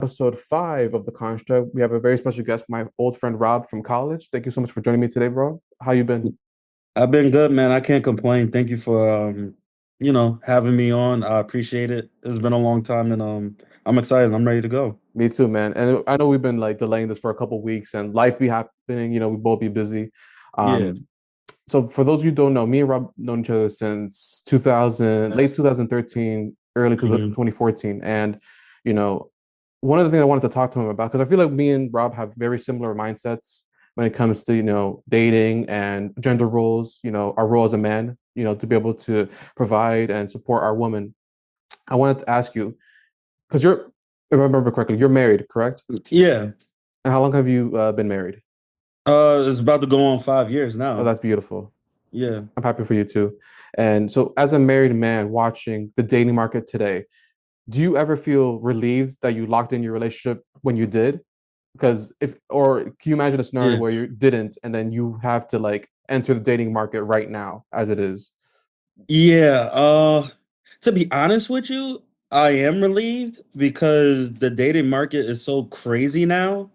Episode 5 of the construct. We have a very special guest, my old friend Rob from college. Thank you so much for joining me today, bro. How you been? I've been good, man. I can't complain. Thank you for having me on. I appreciate it. It's been a long time and I'm excited. I'm ready to go. Me too, man. And I know we've been like delaying this for a couple weeks and life be happening, we both be busy. Yeah. Um, so for those of you who don't know, me and Rob known each other since 2000, late 2013, early hmm 2014. And, you know, one of the things I wanted to talk to him about, because I feel like me and Rob have very similar mindsets when it comes to, dating and gender roles, our role as a man, to be able to provide and support our woman. I wanted to ask you, because if I remember correctly, you're married, correct? Yeah. And how long have you been married? It's about to go on 5 years Oh, now. that's beautiful. Yeah. I'm happy for you too. And so, as a married man watching the dating market today, do you ever feel relieved that you locked in your relationship when you did? Because or can you imagine a scenario Yeah. where you didn't and then you have to like enter the dating market right now as it is? Yeah. To be honest with you, I am relieved because the dating market is so crazy now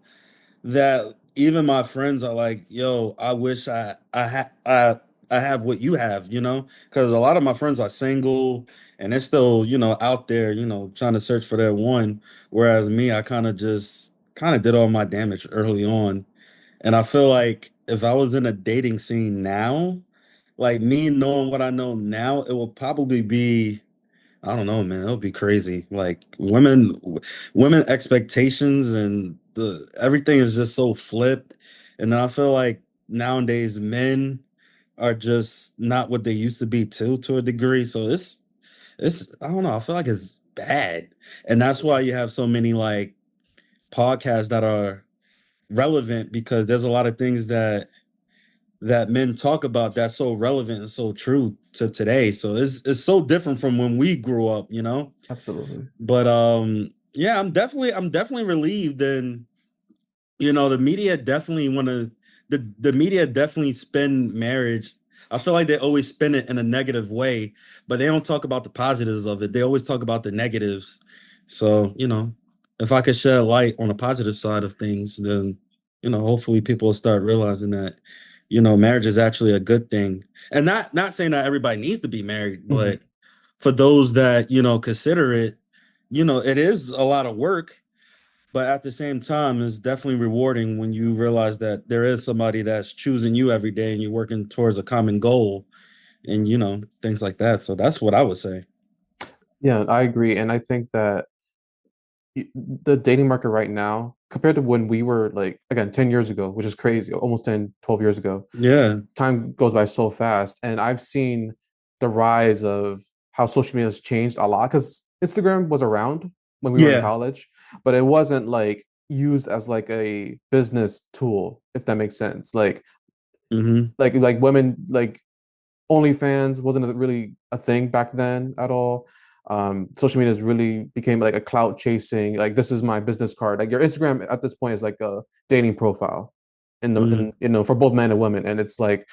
that even my friends are like, "Yo, I wish I have what you have," because a lot of my friends are single and they're still, out there, trying to search for their one. Whereas me, I kind of did all my damage early on, and I feel like if I was in a dating scene now, like me knowing what I know now, it will probably be I don't know, man. It'll be crazy. Like women expectations and the everything is just so flipped. And then I feel like nowadays men are just not what they used to be too, to a degree. So it's I don't know. I feel like it's bad, and that's why you have so many like podcasts that are relevant because there's a lot of things that men talk about that's so relevant and so true to today. So it's so different from when we grew up. Absolutely. But yeah, I'm definitely relieved and the media definitely wanna the media definitely spin marriage. I feel like they always spin it in a negative way, but they don't talk about the positives of it. They always talk about the negatives. So, if I could shed light on the positive side of things, then, hopefully people will start realizing that, marriage is actually a good thing. And not saying that everybody needs to be married, Mhm. but for those that, consider it, it is a lot of work, but at the same time, it's definitely rewarding when you realize that there is somebody that's choosing you every day and you're working towards a common goal and things like that. So that's what I would say. Yeah, I agree. And I think that the dating market right now, compared to when we were like, again, 10 years ago, which is crazy, almost 10, 12 years ago, Yeah. time goes by so fast. And I've seen the rise of how social media has changed a lot because Instagram was around when we were in Yeah. college, but it wasn't like used as like a business tool, if that makes sense. hmm Like women like OnlyFans wasn't really a thing back then at all. Social media has really became like a clout chasing. Like this is my business card. Like your Instagram at this point is like a dating profile, hmm for both men and women, and it's like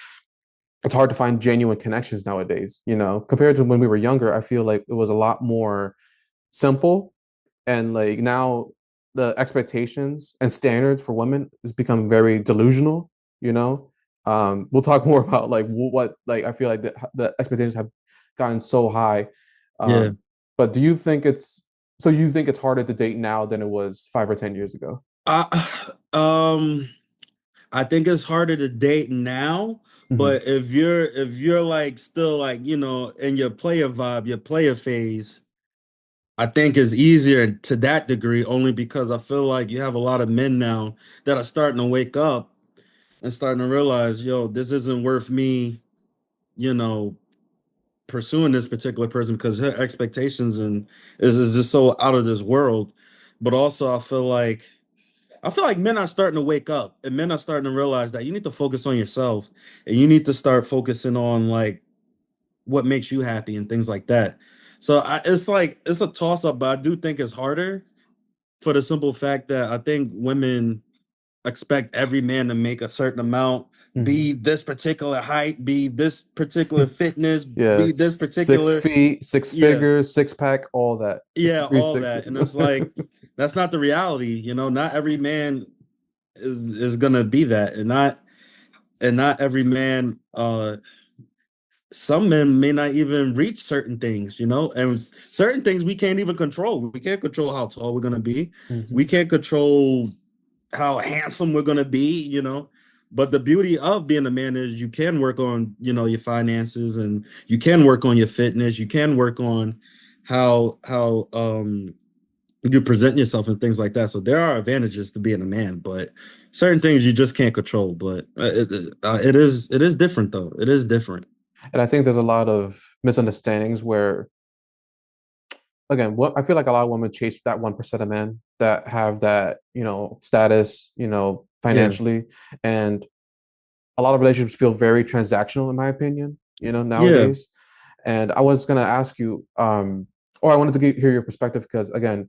it's hard to find genuine connections nowadays. Compared to when we were younger, I feel like it was a lot more simple, and like now the expectations and standards for women has become very delusional. You know, we'll talk more about like what like I feel like the expectations have gotten so high. Yeah. But do you think it's so? You think it's harder to date now than it was 5 or 10 years ago? Um, I think it's harder to date now, Hmm. but if you're like still like, in your player vibe, your player phase, I think it's easier to that degree only because I feel like you have a lot of men now that are starting to wake up and starting to realize, yo, this isn't worth me, you know, pursuing this particular person because her expectations and is just so out of this world. But also I feel like men are starting to wake up and men are starting to realize that you need to focus on yourself and you need to start focusing on like what makes you happy and things like that. So it's like it's a toss up, but I do think it's harder for the simple fact that I think women expect every man to make a certain amount, Hmm. be this particular height, be this particular fitness, Yeah, be this six particular, feet, six yeah, figures, six pack, all that. It's yeah, three all six. that. And it's like That's not the reality. Not every man is gonna be that, and not every man. Some men may not even reach certain things, and certain things we can't even control. We can't control how tall we're gonna be. We Hmm. can't control how handsome we're gonna be. But the beauty of being a man is you can work on, your finances, and you can work on your fitness. You can work on how you present yourself and things like that. So there are advantages to being a man, but certain things you just can't control. But it is different though. It is different. And I think there's a lot of misunderstandings where, again, what I feel like a lot of women chase that 1% of men that have that, status, Yeah, financially, and a lot of relationships feel very transactional, in my opinion, yeah, nowadays. And I was gonna ask you, or I wanted to hear your perspective because, again,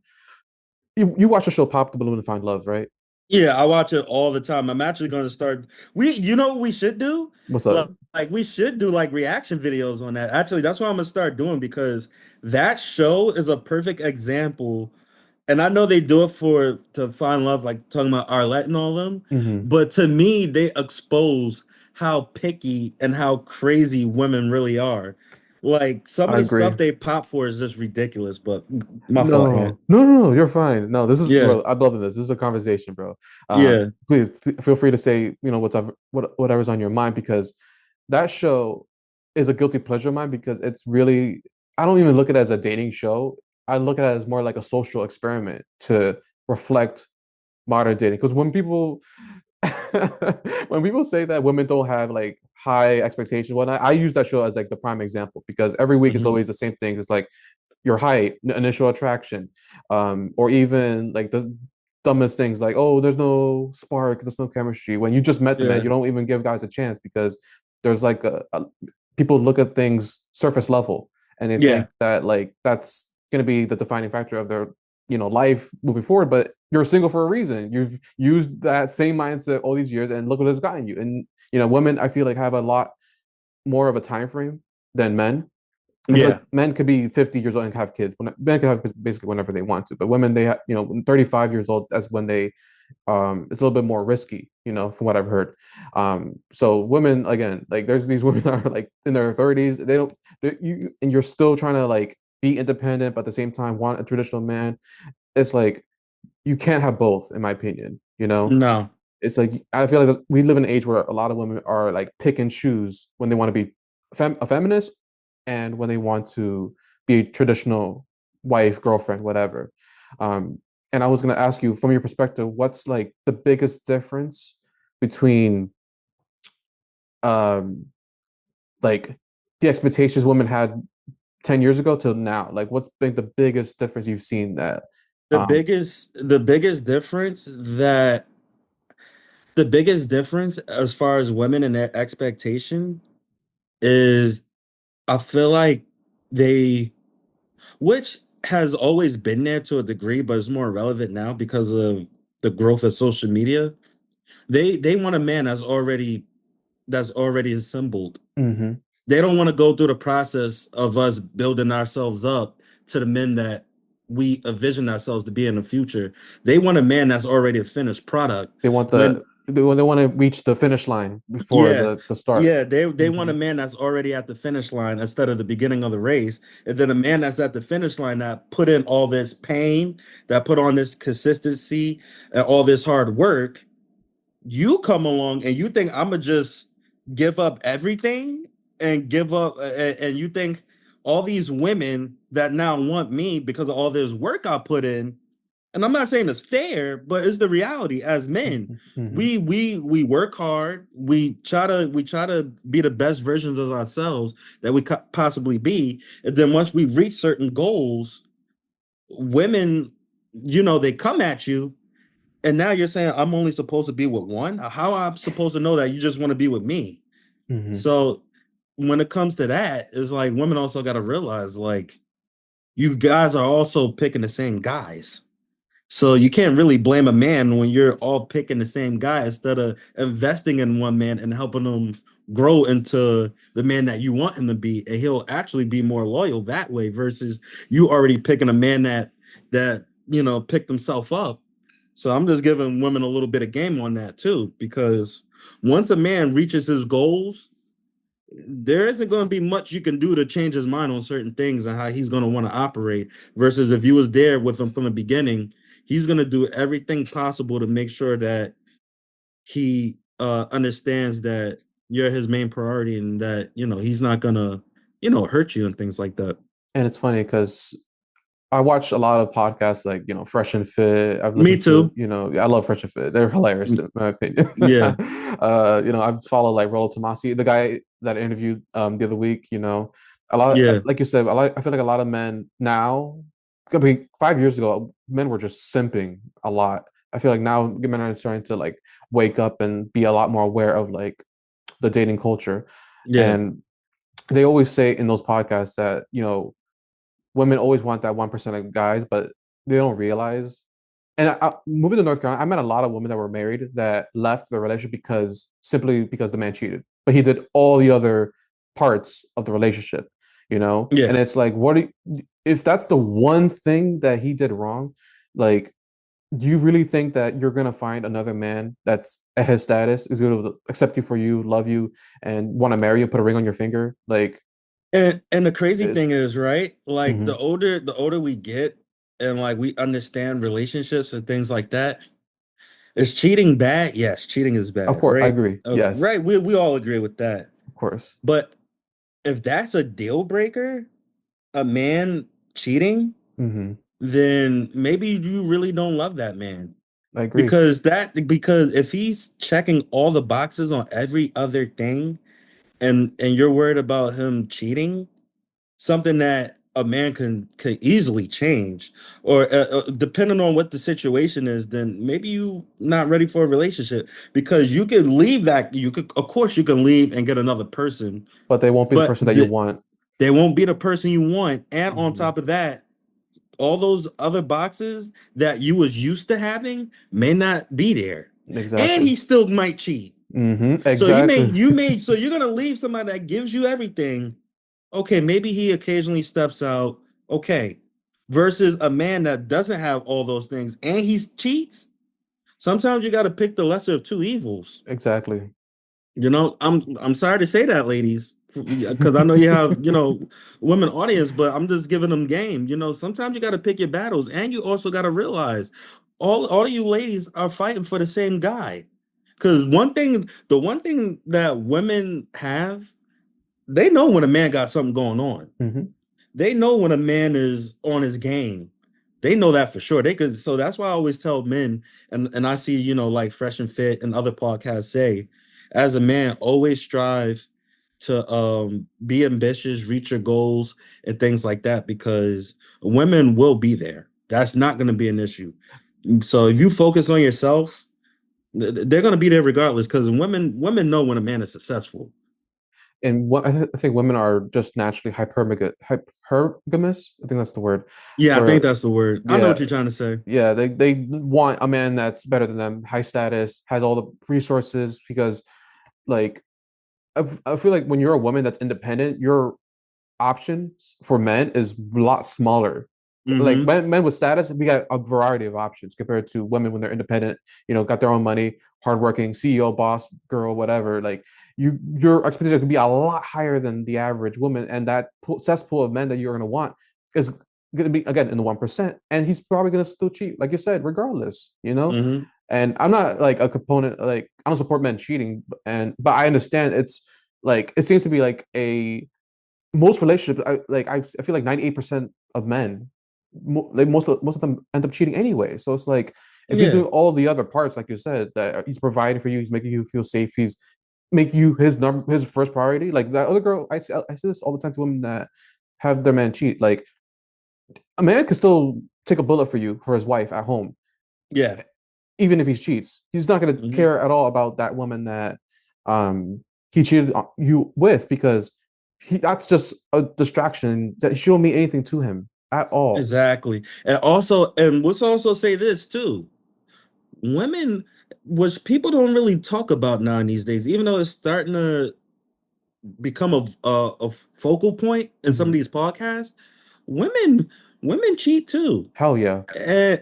you watch the show Pop the Balloon and Find Love, right? yeah. I watch it all the time. I'm actually going to start. You know what we should do? What's Like, up? like we should do like reaction videos on that. Actually, that's what I'm gonna start doing because that show is a perfect example. And I know they do it for to find love, like talking about Arlette and all them. Hmm. But to me, they expose how picky and how crazy women really are. Like some of I the agree. stuff they pop for is just ridiculous. But my fault, Ant. No. You're fine. No, this is, Yeah, bro. I'm loving this. This is a conversation, bro. yeah, Please feel free to say, whatever's on your mind, because that show is a guilty pleasure of mine, because it's really, I don't even look at it as a dating show. I look at it as more like a social experiment to reflect modern dating. Because when people say that women don't have like high expectations, whatnot, I use that show as like the prime example, because every week it's hmm, always the same thing. It's like your height, initial attraction, or even like the dumbest things like, oh, there's no spark, there's no chemistry. When you just met the man, yeah, you don't even give guys a chance, because there's like people look at things surface level, and they yeah, think that like that's going to be the defining factor of their life moving forward. But you're single for a reason. You've used that same mindset all these years, and look what it's gotten you. And women, I feel like, have a lot more of a time frame than men. I feel like yeah, men could be 50 years old and have kids. Men can have kids basically whenever they want to, but women, they have, 35 years old. That's when they, it's a little bit more risky, from what I've heard. So women, again, like there's these women that are like in their 30s. They don't, and you're still trying to like be independent, but at the same time want a traditional man. It's like you can't have both, in my opinion. no, It's like I feel like we live in an age where a lot of women are like pick and choose when they want to be a feminist, and when they want to be a traditional wife, girlfriend, whatever. Um, and I was going to ask you, from your perspective, what's like the biggest difference between um, like the expectations women had 10 years ago till now? Like, what's been the biggest difference you've seen that? the biggest difference that the biggest difference as far as women and their expectation is I feel like they, which has always been there to a degree, but it's more relevant now because of the growth of social media. They want a man that's already assembled. Mm-hmm. They don't want to go through the process of us building ourselves up to the men that we envision ourselves to be in the future. They want a man that's already a finished product. They want When they want to reach the finish line before Yeah, the start. yeah, they want Mm-hmm. a man that's already at the finish line instead of the beginning of the race, and then a man that's at the finish line that put in all this pain, that put on this consistency and all this hard work. You come along and you think I'm gonna just give up everything and give up, and you think all these women that now want me because of all this work I put in, and I'm not saying it's fair, but it's the reality as men. Mm-hmm. We work hard. We try to be the best versions of ourselves that we could possibly be. And then once we reach certain goals, women, they come at you, and now you're saying I'm only supposed to be with one. How am I supposed to know that you just want to be with me? Mm-hmm. So when it comes to that, it's like women also got to realize like you guys are also picking the same guys. So you can't really blame a man when you're all picking the same guy instead of investing in one man and helping him grow into the man that you want him to be, and he'll actually be more loyal that way versus you already picking a man that pick themselves up. So I'm just giving women a little bit of game on that too, because once a man reaches his goals, there isn't going to be much you can do to change his mind on certain things and how he's going to want to operate. Versus if you was there with him from the beginning, he's going to do everything possible to make sure that he understands that you're his main priority and that he's not going to hurt you and things like that. And it's funny because I watch a lot of podcasts like, Fresh and Fit. I've Me listened to, too. I love Fresh and Fit. They're hilarious in my opinion. Yeah, I've followed like Rollo Tomasi, the guy that I interviewed the other week, a lot yeah, like you said, I feel like a lot of men now, I mean, 5 years ago, men were just simping a lot. I feel like now men are starting to like wake up and be a lot more aware of like the dating culture. yeah. And they always say in those podcasts that, women always want that 1% of guys, but they don't realize. And moving to North Carolina, I met a lot of women that were married that left their relationship simply because the man cheated, but he did all the other parts of the relationship, Yeah. And it's like, if that's the one thing that he did wrong, like, do you really think that you're gonna find another man that's at his status is going to accept you for you, love you, and want to marry you, put a ring on your finger? Like, And the crazy thing it's is, right? Like mhm. the older we get and like we understand relationships and things like that, is cheating bad? Yes, cheating is Of bad, course, I right? agree. Yes, Right. We all agree with that. of course. But if that's a deal breaker, a man cheating, Hmm. then maybe you really don't love that man. I agree. Because if he's checking all the boxes on every other thing and you're worried about him cheating, something that a man can easily change, or depending on what the situation is, then maybe you not ready for a relationship, because you can leave that you could of course you can leave and get another person, But they won't be the but person that you want. they won't be the person you want, and on Hmm. top of that, all those other boxes that you was used to having may not be there, and Exactly. he still might cheat. So Exactly. so you're gonna leave somebody that gives you everything. Okay, maybe he occasionally steps out. Okay. Versus a man that doesn't have all those things and he cheats. Sometimes you got to pick the lesser of two evils. Exactly. I'm sorry to say that, ladies, because I know you have, women audience, but I'm just giving them game. Sometimes you got to pick your battles, and you also got to realize all of you ladies are fighting for the same guy. Because the one thing that women have, they know when a man got something going on. Hmm. They know when a man is on his game. They know that for sure. They could, so that's why I always tell men, and I see, like Fresh and Fit and other podcasts say, as a man, always strive to be ambitious, reach your goals and things like that, because women will be there. That's not going to be an issue. So if you focus on yourself, they're going to be there regardless, because women know when a man is successful. And what I think women are just naturally hypergamous. I think that's the word. Yeah, I think Where, that's the word. I know what yeah, you're trying to say. yeah, they want a man that's better than them, high status, has all the resources. Because, like, I feel like when you're a woman that's independent, your options for men is a lot smaller. Like Hmm. men with status, we got a variety of options compared to women when they're independent, got their own money, hardworking, CEO, boss, girl, whatever. Like, your expectation could be a lot higher than the average woman, and that cesspool of men that you're gonna want is gonna be again in the 1%, and he's probably gonna still cheat, like you said, regardless. Hmm. And I'm not like a component, like I don't support men cheating, but I understand it's like it seems to be like a most relationships, I feel like 98% of men, like most of them end up cheating anyway. So it's like if he's Yeah. doing all the other parts, like you said, that he's providing for you, he's making you feel safe, he's make you his first priority. Like that other girl, I say this all the time to women that have their man cheat. Like a man can still take a bullet for you for his wife at home, Yeah. even if he cheats. He's not gonna Hmm. care at all about that woman that he cheated on you with, because that's just a distraction that she won't mean anything to him at all. Exactly. And let's also say this too. Women, which people don't really talk about now these days, even though it's starting to become a focal point in some of Hmm. these podcasts, women women cheat too. Hell yeah,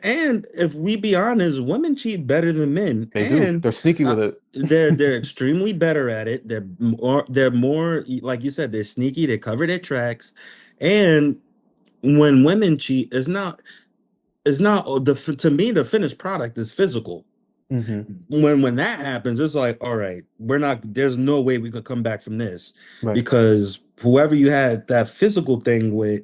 And if we be honest, women cheat better than men, they do. and They're sneaky uh, with it. they're extremely better at it. They're more like you said, they're sneaky. They cover their tracks, and when women cheat, it's not to me the finished product is physical. Hmm. When that happens, it's like, all right, we're not. There's no way we could come back from this Right. because whoever you had that physical thing with,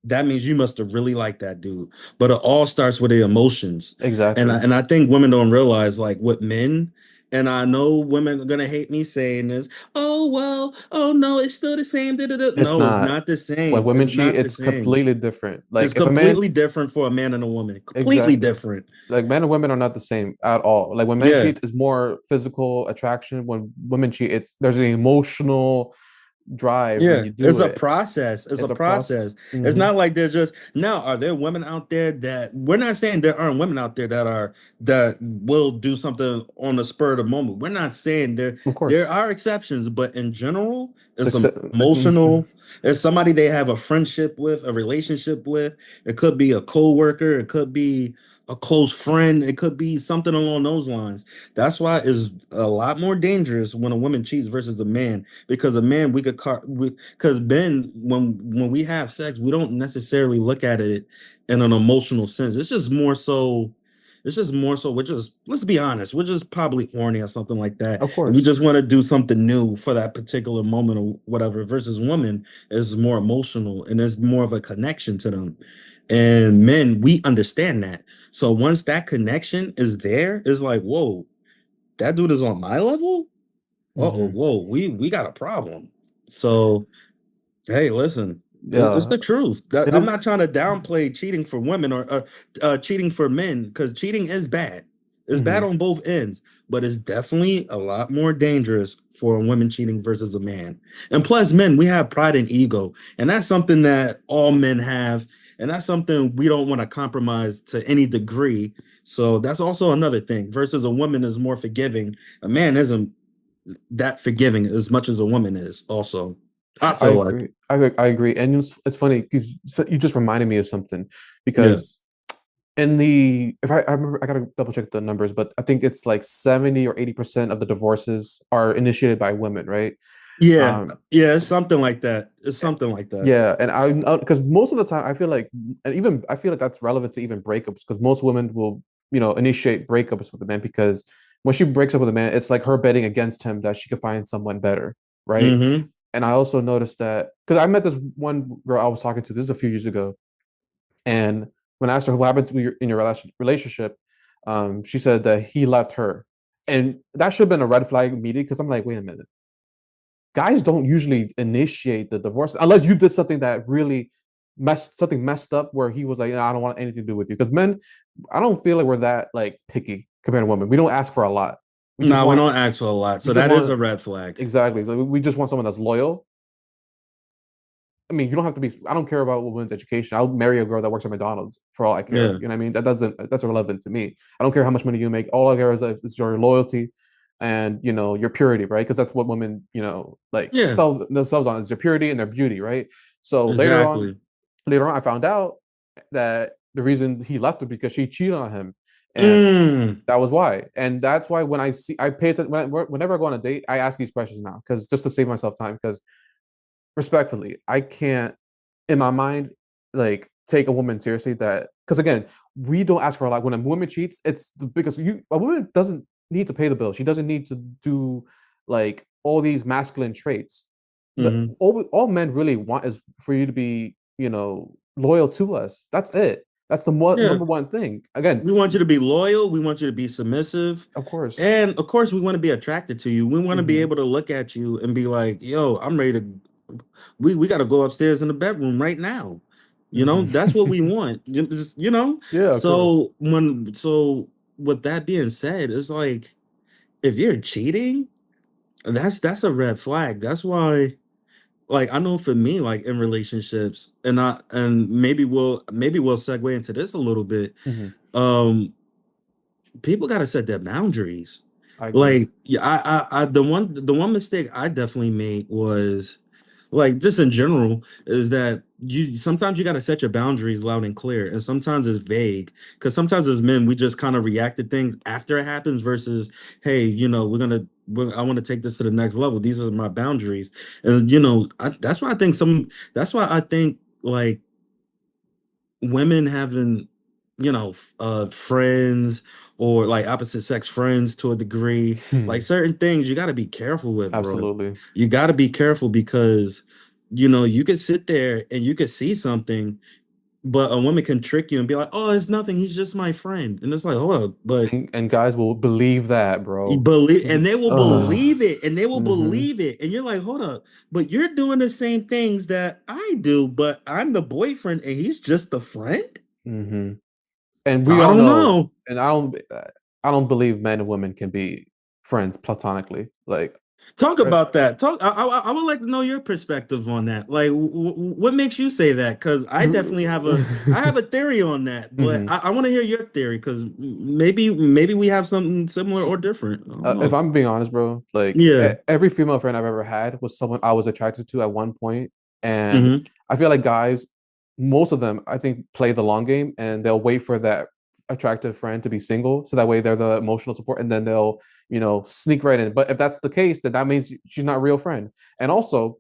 that means you must have really liked that dude. But it all starts with the emotions. And I, Exactly. and I think women don't realize, like, with men, and I know women are gonna hate me saying this. Oh well, oh no, it's still the same. Da, da, da. It's No, it's not. not the When same. women It's cheat, not the it's same. completely different. It's Like if a man, completely different for a man and a woman. Completely exactly. different. Like men and women are not the same at all. Like when men Yeah. cheat, it's more physical attraction. When women cheat, it's there's an emotional drive when Yeah, you do it's a it. process. It's a It's a process. process. It's Hmm. not like they're just now. Are there women out there that we're not saying there aren't women out there that will do something on the spur of the moment. We're not saying Of there course. are exceptions, but in general, it's Except, emotional. It's somebody they have a friendship with, a relationship with. It could be a coworker. It could be a close friend. It could be something along those lines. That's why it's a lot more dangerous when a woman cheats versus a man because a man we could because Ben when we have sex we don't necessarily look at it in an emotional sense. It's just more so we're just, let's be honest, we're just probably horny or something like that, of and we course. just want to do something new for that particular moment or whatever, versus women is more emotional and there's more of a connection to them. And men, we understand that. So once that connection is there, it's like, whoa, that dude is on my level. Uh-oh, Hmm. whoa, we got a problem. So, hey, listen, it's Yeah, the truth. That it I'm not is. trying to downplay cheating for women or cheating for men, because cheating is bad. It's bad Hmm. on both ends, but it's definitely a lot more dangerous for a woman cheating versus a man. And plus, men, we have pride and ego, and that's something that all men have, and that's something we don't want to compromise to any degree. So that's also another thing. Versus a woman is more forgiving. A man isn't that forgiving as much as a woman is also, I I feel like. agree. I agree. And it's funny because you just reminded me of something Yeah. because in the if I remember I gotta double check the numbers, but I think it's like 70 or 80% of the divorces are initiated by women, right? Yeah. Um, Yeah, it's something like that. It's something like that. yeah, and I because most of the time I feel like, and even I feel like that's relevant to even breakups because most women will initiate breakups with the man because when she breaks up with a man, it's like her betting against him that she could find someone better, right? Mm-hmm. And I also noticed that because I met this one girl I was talking to, this is a few years ago, and when I asked her what happened to you in your relationship, she said that he left her, and that should have been a red flag immediately because I'm like, wait a minute, guys don't usually initiate the divorce unless you did something that really messed up where he was like, I don't want anything to do with you. Because men, I don't feel like we're that like picky compared to women. We don't ask for a lot. We just No, we want don't ask for a lot. we So just that is want a red flag. exactly. So we just want someone that's loyal. I mean, you don't have to be. I don't care about women's education. I'll marry a girl that works at McDonald's for all I care. Yeah. You know what I mean? That's irrelevant to me. I don't care how much money you make. All I care is that it's your loyalty and your purity, right? Because that's what women like Yeah. sell themselves on is their purity and their beauty, right? So Exactly. later on, I found out that the reason he left her because she cheated on him, and Mm. that was why. And that's why when I pay attention whenever I go on a date, I ask these questions now because just to save myself time because respectfully, I can't in my mind like take a woman seriously that because again, we don't ask for a lot. When a woman cheats, it's because a woman doesn't need to pay the bill. She doesn't need to do like all these masculine traits. Mm-hmm. All men really want is for you to be, loyal to us. That's it. That's the Yeah. number one thing. Again, We want you to be loyal. We want you to be submissive. of course. And of course, we want to be attracted to you. We want to be Hmm. able to look at you and be like, yo, I'm ready to, we got to go upstairs in the bedroom right now. That's what Hmm. we want. Yeah, of course. So with that being said, it's like, if you're cheating, that's a red flag. That's why, like, I know for me, like in relationships, and maybe we'll segue into this a little bit. Hmm. Um, People got to set their boundaries. I agree. Like, yeah, the one mistake I definitely made was, like, just in general, is that you sometimes you got to set your boundaries loud and clear, and sometimes it's vague because sometimes as men we just kind of react to things after it happens versus, hey, I want to take this to the next level. These are my boundaries, and that's why I think like women having friends or like opposite sex friends to a degree, like Hmm. certain things you got to be careful with, bro. Absolutely. You got to be careful because you could sit there and you could see something, but a woman can trick you and be like, oh, it's nothing, he's just my friend, and it's like, hold up, but And guys will believe that, you bro. believe, and they will Ugh. believe it, and they will Hmm. believe it, and you're like, hold up, but you're doing the same things that I do, but I'm the boyfriend and he's just the friend. Hmm. And we I all don't know, know. and I don't believe men and women can be friends platonically. Like, Talk uh, about that. I would like to know your perspective on that. Like, what makes you say that? Because I have a theory on that, but hmm. I want to hear your theory because maybe we have something similar or different. I don't If know. I'm being honest, bro, like Yeah. every female friend I've ever had was someone I was attracted to at one point, and Hmm. I feel like guys, most of them, I think, play the long game and they'll wait for that attractive friend to be single, so that way they're the emotional support, and then they'll sneak right in. But if that's the case, then that means she's not a real friend. And also,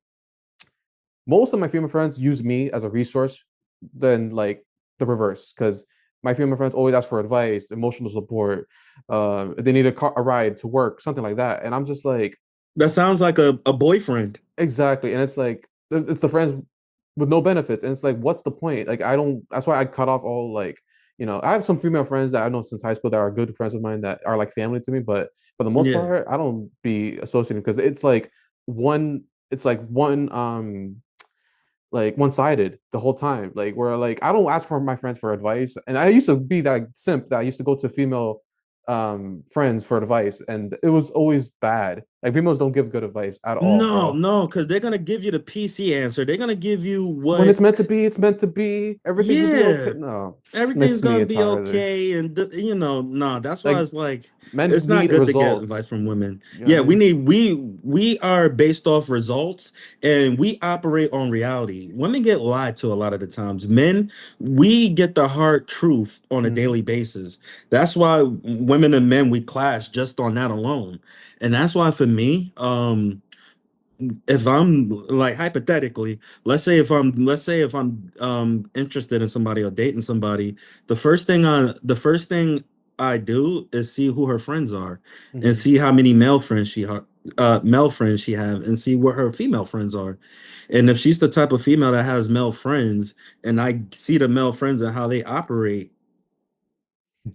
most of my female friends use me as a resource than like the reverse, because my female friends always ask for advice, emotional support, if they need a ride to work, something like that, and I'm just like, That sounds like a boyfriend. exactly. And it's like it's the friends with no benefits, and it's like, what's the point? Like, I don't. That's why I cut off all, like, I have some female friends that I know since high school that are good friends of mine that are like family to me, but for the most Yeah. part I don't be associating, because one it's like one-sided the whole time. Like, where like I don't ask for my friends for advice. And I used to be that simp that I used to go to female friends for advice, and it was always bad. Like, females don't give good advice at all, No, bro. no, because they're gonna give you the PC answer. They're gonna give you When it's what. meant to be, it's meant to be. Everything will be okay. Yeah, No, everything's miss me gonna be entirely. okay, and nah, that's why Like, it's like men it's not need good to get advice results. from women. You know what I Yeah, mean? we are based off results, and we operate on reality. Women get lied to a lot of the times. Men, we get the hard truth on a Hmm. daily basis. That's why women and men we clash just on that alone, and that's why for me, if I'm like hypothetically, let's say if I'm interested in somebody or dating somebody, the first thing I do is see who her friends are and Hmm. see how many male friends she have and see what her female friends are. And if she's the type of female that has male friends and I see the male friends and how they operate,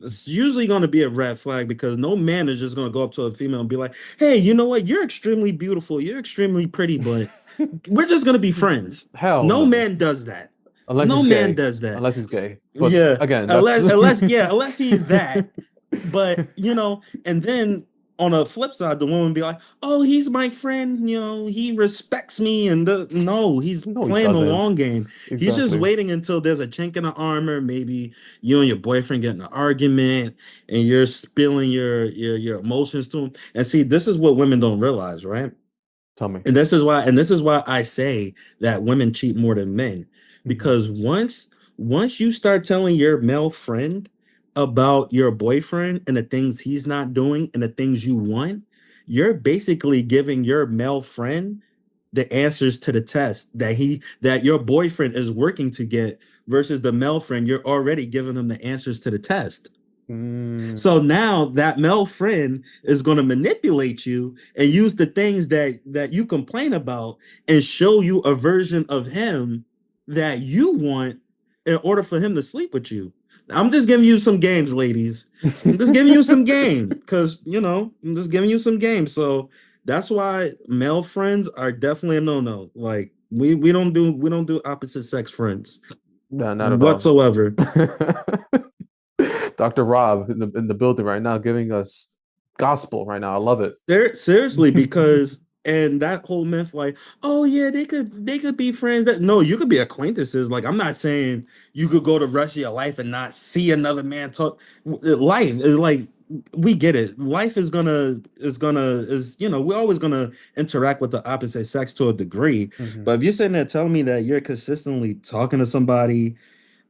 it's usually going to be a red flag because no man is just going to go up to a female and be like, "Hey, you know what? You're extremely beautiful. You're extremely pretty, but we're just going to be friends." Hell No no. man does that. Unless No he's man gay. does that. Unless he's gay. But Yeah, again, that's unless he's that. But and then on a flip side, the woman be like, "Oh, he's my friend. He respects me." And no, he's no, he playing the doesn't. long game. He's just Exactly. waiting until there's a chink in the armor. Maybe you and your boyfriend get in an argument, and you're spilling your emotions to him. And see, this is what women don't realize, right? Tell me. And this is why I say that women cheat more than men. Hmm. Because once you start telling your male friend about your boyfriend and the things he's not doing and the things you want, you're basically giving your male friend the answers to the test that your boyfriend is working to get versus the male friend you're already giving them the answers to the test. Mm. So now that male friend is going to manipulate you and use the things that you complain about and show you a version of him that you want in order for him to sleep with you. I'm just giving you some games, ladies. I'm just giving you some game because I'm just giving you some games. So that's why male friends are definitely a no-no. Like we don't do opposite sex friends No, not at all. whatsoever. Dr. Rob in the building right now, giving us gospel right now. I love it. Seriously, because and that whole myth, like, oh yeah, they could be friends. That no, you could be acquaintances. Like, I'm not saying you could go the rest of your life and not see another man talk. Life is like we get it. Life is we're always gonna interact with the opposite sex to a degree. Hmm. But if you're sitting there telling me that you're consistently talking to somebody,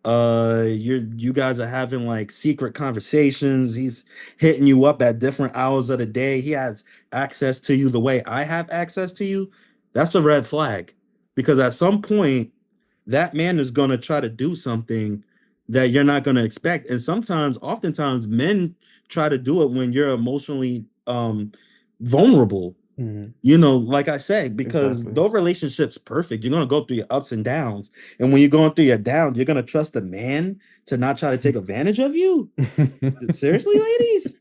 you guys are having like secret conversations, he's hitting you up at different hours of the day, he has access to you the way I have access to you, that's a red flag. Because at some point that man is going to try to do something that you're not going to expect. And sometimes, oftentimes, men try to do it when you're emotionally vulnerable. Hmm. Like I said, because Exactly. no relationship's perfect. You're gonna go through your ups and downs. And when you're going through your downs, you're gonna trust a man to not try to take advantage of you. Seriously, ladies?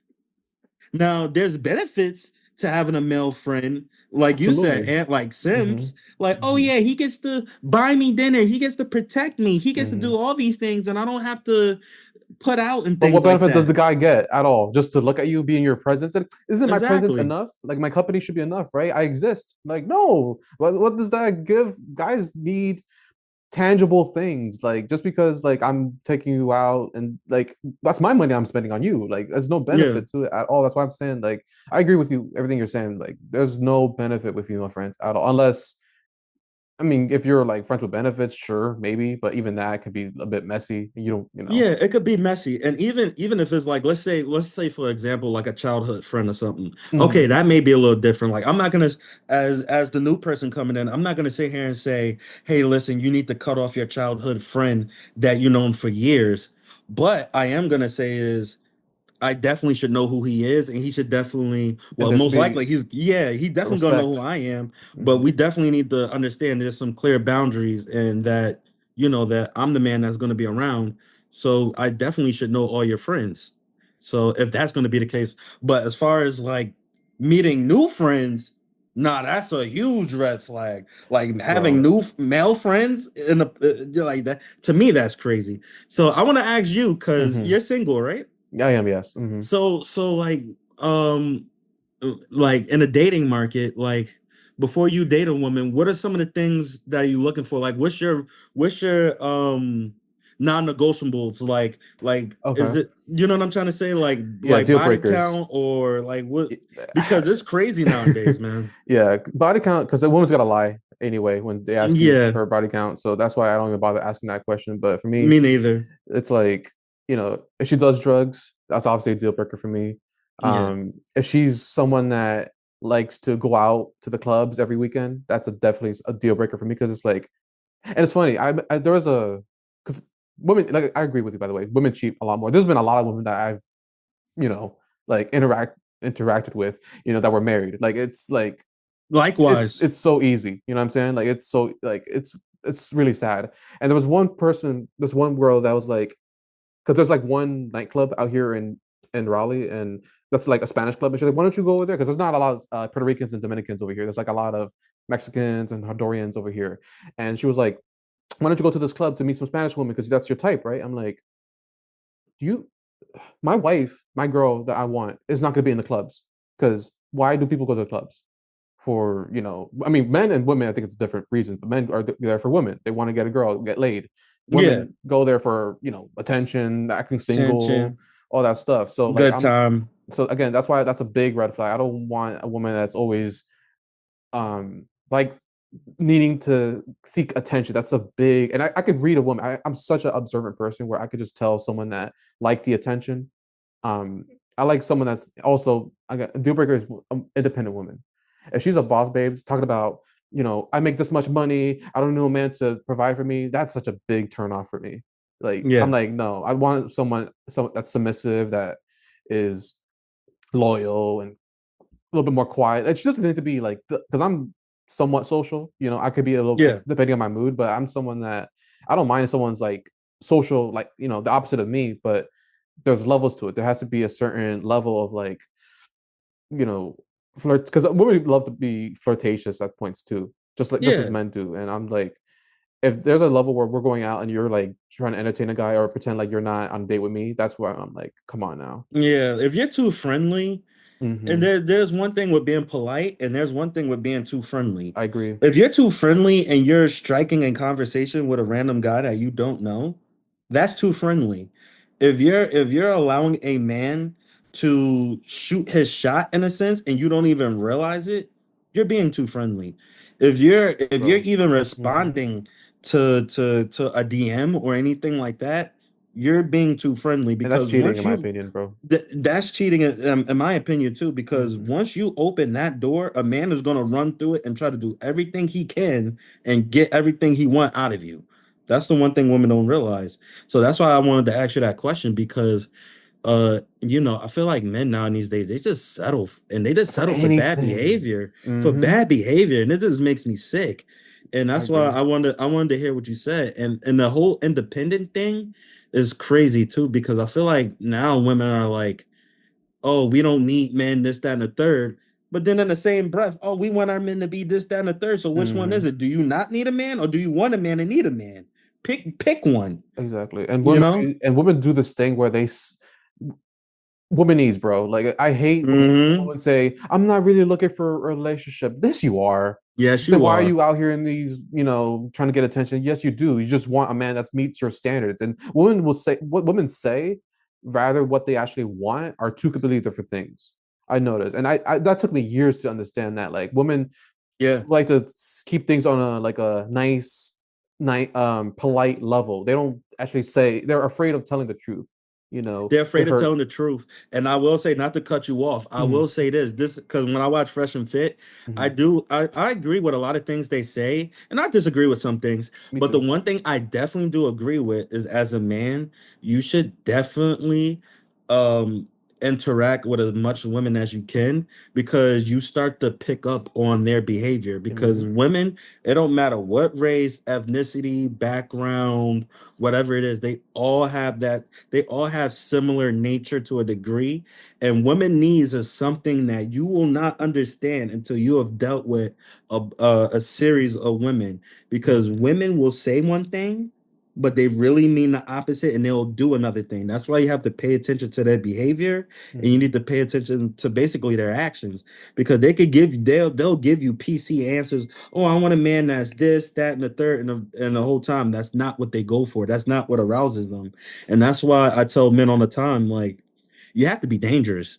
Now, there's benefits to having a male friend, like you said, Absolutely. and like Hmm. Simps, like, oh Hmm. yeah, he gets to buy me dinner, he gets to protect me, he gets to Hmm. do all these things, and I don't have to put out and But things what like benefit does the that. guy get at all? Just to look at you, be in your presence? And isn't my presence Exactly. enough? Like my company should be enough, right? I exist. Like, no. What does that give? Guys need tangible things. Like just because like I'm taking you out and like that's my money I'm spending on you. Like there's no Yeah. benefit to it at all. That's why I'm saying like I agree with you, everything you're saying. Like there's no benefit with female friends at all. Unless I mean, if you're like friends with benefits, sure, maybe, but even that could be a bit messy. You don't, you know. Yeah, it could be messy. And even if it's like, let's say for example, like a childhood friend or something. Okay, Hmm. that may be a little different. Like I'm not gonna, as the new person coming in, I'm not gonna sit here and say, hey, listen, you need to cut off your childhood friend that you known for years. But I am gonna say is I definitely should know who he is, and he should definitely, And well, there should most be likely he definitely gonna know who respect. I am, but Hmm. we definitely need to understand there's some clear boundaries and that, that I'm the man that's gonna be around. So I definitely should know all your friends. So if that's gonna be the case, but as far as like meeting new friends, nah, that's a huge red flag. Like having Bro. new male friends in like that, to me, that's crazy. So I want to ask you, because Hmm. you're single, right? I am, yes. Hmm. So um like in a dating market, like before you date a woman, what are some of the things that you looking for? Like what's your non-negotiables? Like is Okay. it, you know what I'm trying to say? Yeah, Like deal body breakers. count or like what, because it's crazy nowadays, man. Yeah, body count because the woman's gotta lie anyway when they ask you Yeah, for body count. So that's why I don't even bother asking that question. But for me, me neither. it's like, if she does drugs, that's obviously a deal breaker for me. Yeah. If she's someone that likes to go out to the clubs every weekend, that's definitely a deal breaker for me because it's like, and it's funny. There was a because women, like, I agree with you, by the way, women cheat a lot more. There's been a lot of women that I've you know like interacted with, that were married. Like it's like it's Likewise. it's so easy. You know what I'm saying? Like it's so like it's really sad. And there was one person, this one girl that was like, because there's like one nightclub out here in Raleigh, and that's like a Spanish club. And she's like, "Why don't you go over there? Because there's not a lot of Puerto Ricans and Dominicans over here. There's like a lot of Mexicans and Hondurans over here." And she was like, "Why don't you go to this club to meet some Spanish women? Because that's your type, right?" I'm like, "Do you? My wife, my girl that I want, is not going to be in the clubs. Because why do people go to the clubs? For I mean, men and women, I think it's different reasons, but men are there for women. They want to get a girl, get laid. Yeah. Women go there for attention, acting single, Tension. all that stuff. So like Good time. so again, that's why that's a big red flag. I don't want a woman that's always like needing to seek attention. That's a big, and I could read a woman. I'm such an observant person where I could just tell someone that likes the attention. um, I like someone that's also, I got a deal breaker is independent woman. If she's a boss babes talking about, I make this much money, I don't know a man to provide for me, that's such a big turn off for me. Like I'm Yeah. like, no, I want someone that's submissive, that is loyal and a little bit more quiet. It doesn't need to be like, because I'm somewhat social. I could be a little, Yeah. it's depending on my mood, but I'm someone that I don't mind if someone's like social, like the opposite of me. But there's levels to it. There has to be a certain level of like, you know, flirt, because women love to be flirtatious at points too, just as Yeah. men do. And I'm like, if there's a level where we're going out and you're like trying to entertain a guy or pretend like you're not on a date with me, that's where I'm like, come on now. Yeah, if you're too friendly, and Hmm. there's one thing with being polite, and there's one thing with being too friendly. I agree. If you're too friendly and you're striking in conversation with a random guy that you don't know, that's too friendly. If you're allowing a man to shoot his shot in a sense and you don't even realize it, you're being too friendly. If you're bro. even Hmm. responding to a DM or anything like that, you're being too friendly And that's because cheating, in once my you opinion, bro. that's cheating in my opinion too, because Hmm. once you open that door, a man is going to run through it and try to do everything he can and get everything he want out of you. That's the one thing women don't realize. So that's why I wanted to ask you that question because I feel like men now these days they just settle and they just For settle for bad anything. behavior, Hmm. and it just makes me sick. And I that's why agree. I wanted to hear what you said. And the whole independent thing is crazy too, because I feel like now women are like, oh, we don't need men, this, that, and the third. But then in the same breath, oh, we want our men to be this, that, and the third. So which one is Hmm. it? Do you not need a man, or do you want a man and need a man? Pick one, Exactly. And you women know? women do this thing where womanese, bro. Like I hate when Mm-hmm. women say, "I'm not really looking for a relationship." This you are. Yes, Then you why are are. you out here in these, trying to get attention? Yes, you do. You just want a man that meets your standards. And women will say what women say, rather what they actually want are two completely different things. I noticed, and I that took me years to understand that. Like women Yeah. like to keep things on a nice, polite level. They don't actually say they're afraid of telling the truth. They're To afraid of hurt. telling the truth. And I will say, not to cut you off, I Mhm. will say this because when I watch Fresh and Fit, Mhm. I agree with a lot of things they say, and I disagree with some things. Me But the too. one thing I definitely do agree with is as a man, you should definitely um interact with as much women as you can because you start to pick up on their behavior. Because Mhm. women, it don't matter what race, ethnicity, background, whatever it is, they all have similar nature to a degree. And women needs is something that you will not understand until you have dealt with a series of women, because Mhm. women will say one thing but they really mean the opposite and they'll do another thing. That's why you have to pay attention to their behavior and you Mhm. need to pay attention to basically their actions, because they'll give you PC answers. Oh, I want a man that's this, that, and the third, and the whole time that's not what they go for. That's not what arouses them. And that's why I tell men all the time, like, you have to be dangerous.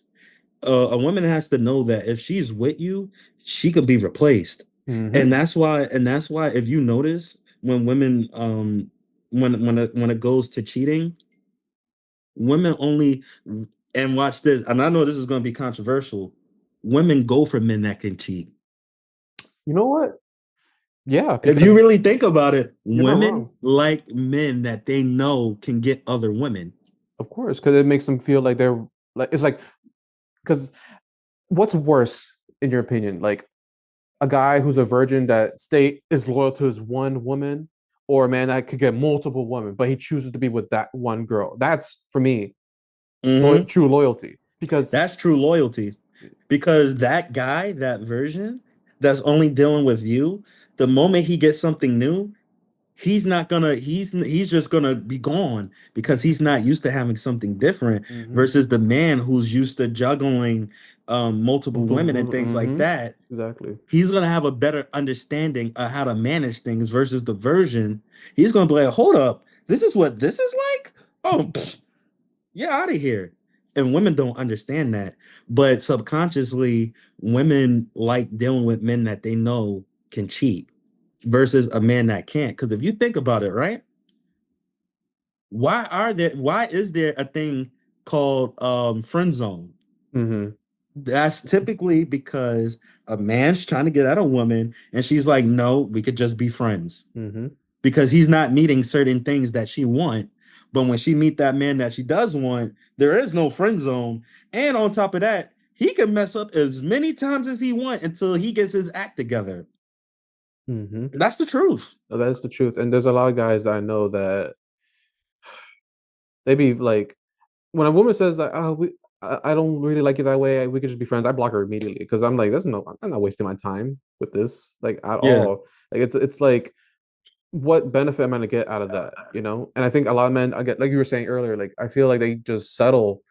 A woman has to know that if she's with you, she could be replaced. Mhm. And that's why if you notice when women when it goes to cheating, women only, and watch this, and I know this is going to be controversial, women go for men that can cheat. You know what? Yeah, If you because really think about it, you're not women wrong. like men that they know can get other women. Of course, because it makes them feel like they're like it's like because what's worse in your opinion? Like a guy who's a virgin that stay is loyal to his one woman, or a man that could get multiple women, but he chooses to be with that one girl. That's for me Hmm. true loyalty. Because That's true loyalty, because that guy, that version that's only dealing with you, the moment he gets something new, he's just gonna be gone because he's not used to having something different, mm-hmm, versus the man who's used to juggling multiple women and things like mm-hmm, that. exactly. He's gonna have a better understanding of how to manage things versus the version. He's gonna be like, hold up, this is what this is like. Oh, pfft, you're out of here. And women don't understand that. But subconsciously, women like dealing with men that they know can cheat versus a man that can't. Because if you think about it, right? Why is there a thing called friend zone? Mm-hmm, That's typically because a man's trying to get at a woman and she's like, no, we could just be friends, mm-hmm, because he's not meeting certain things that she want. But when she meet that man that she does want, there is no friend zone. And on top of that, he can mess up as many times as he want until he gets his act together. mm-hmm. That's the truth. That's the truth. And there's a lot of guys I know that they be like, when a woman says like, "Oh, I don't really like you that way. We could just be friends." I block her immediately because I'm like, "There's no, I'm not wasting my time with this like at Yeah. all." Like it's like, what benefit am I gonna get out of that? And I think a lot of men, I get like you were saying earlier, like I feel like they just settle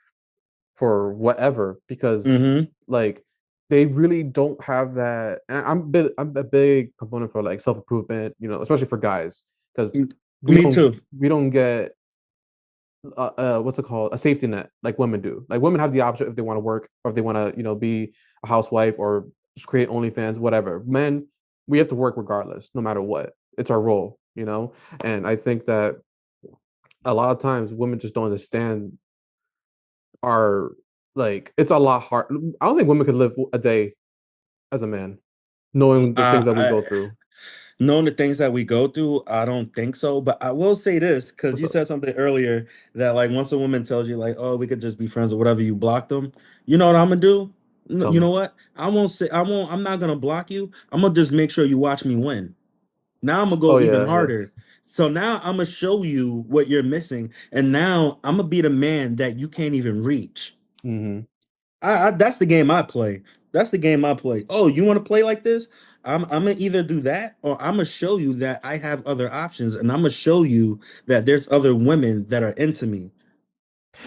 for whatever because Hmm. like they really don't have that. And I'm a big component for like self improvement, especially for guys because we Me don't too. we don't get what's it called, a safety net like women do. Like women have the option if they want to work or if they want to be a housewife or just create OnlyFans, whatever. Men, we have to work regardless, no matter what. It's our role. And I think that a lot of times women just don't understand our, like, it's a lot hard. I don't think women could live a day as a man, knowing the things that we I go through. knowing the things that we go through, I don't think so. But I will say this because What's you up? said something earlier that like once a woman tells you like, oh, we could just be friends or whatever, you block them. You know what I'm gonna do? Tell You me. know what? I won't say I won't. I'm not gonna block you. I'm gonna just make sure you watch me win. Now I'm gonna Oh go even yeah, yeah. harder. So now I'm gonna show you what you're missing, and now I'm gonna be the man that you can't even reach. Hmm. I that's the game I play. That's the game I play. Oh, you want to play like this? I'm gonna either do that or I'm gonna show you that I have other options, and I'm gonna show you that there's other women that are into me.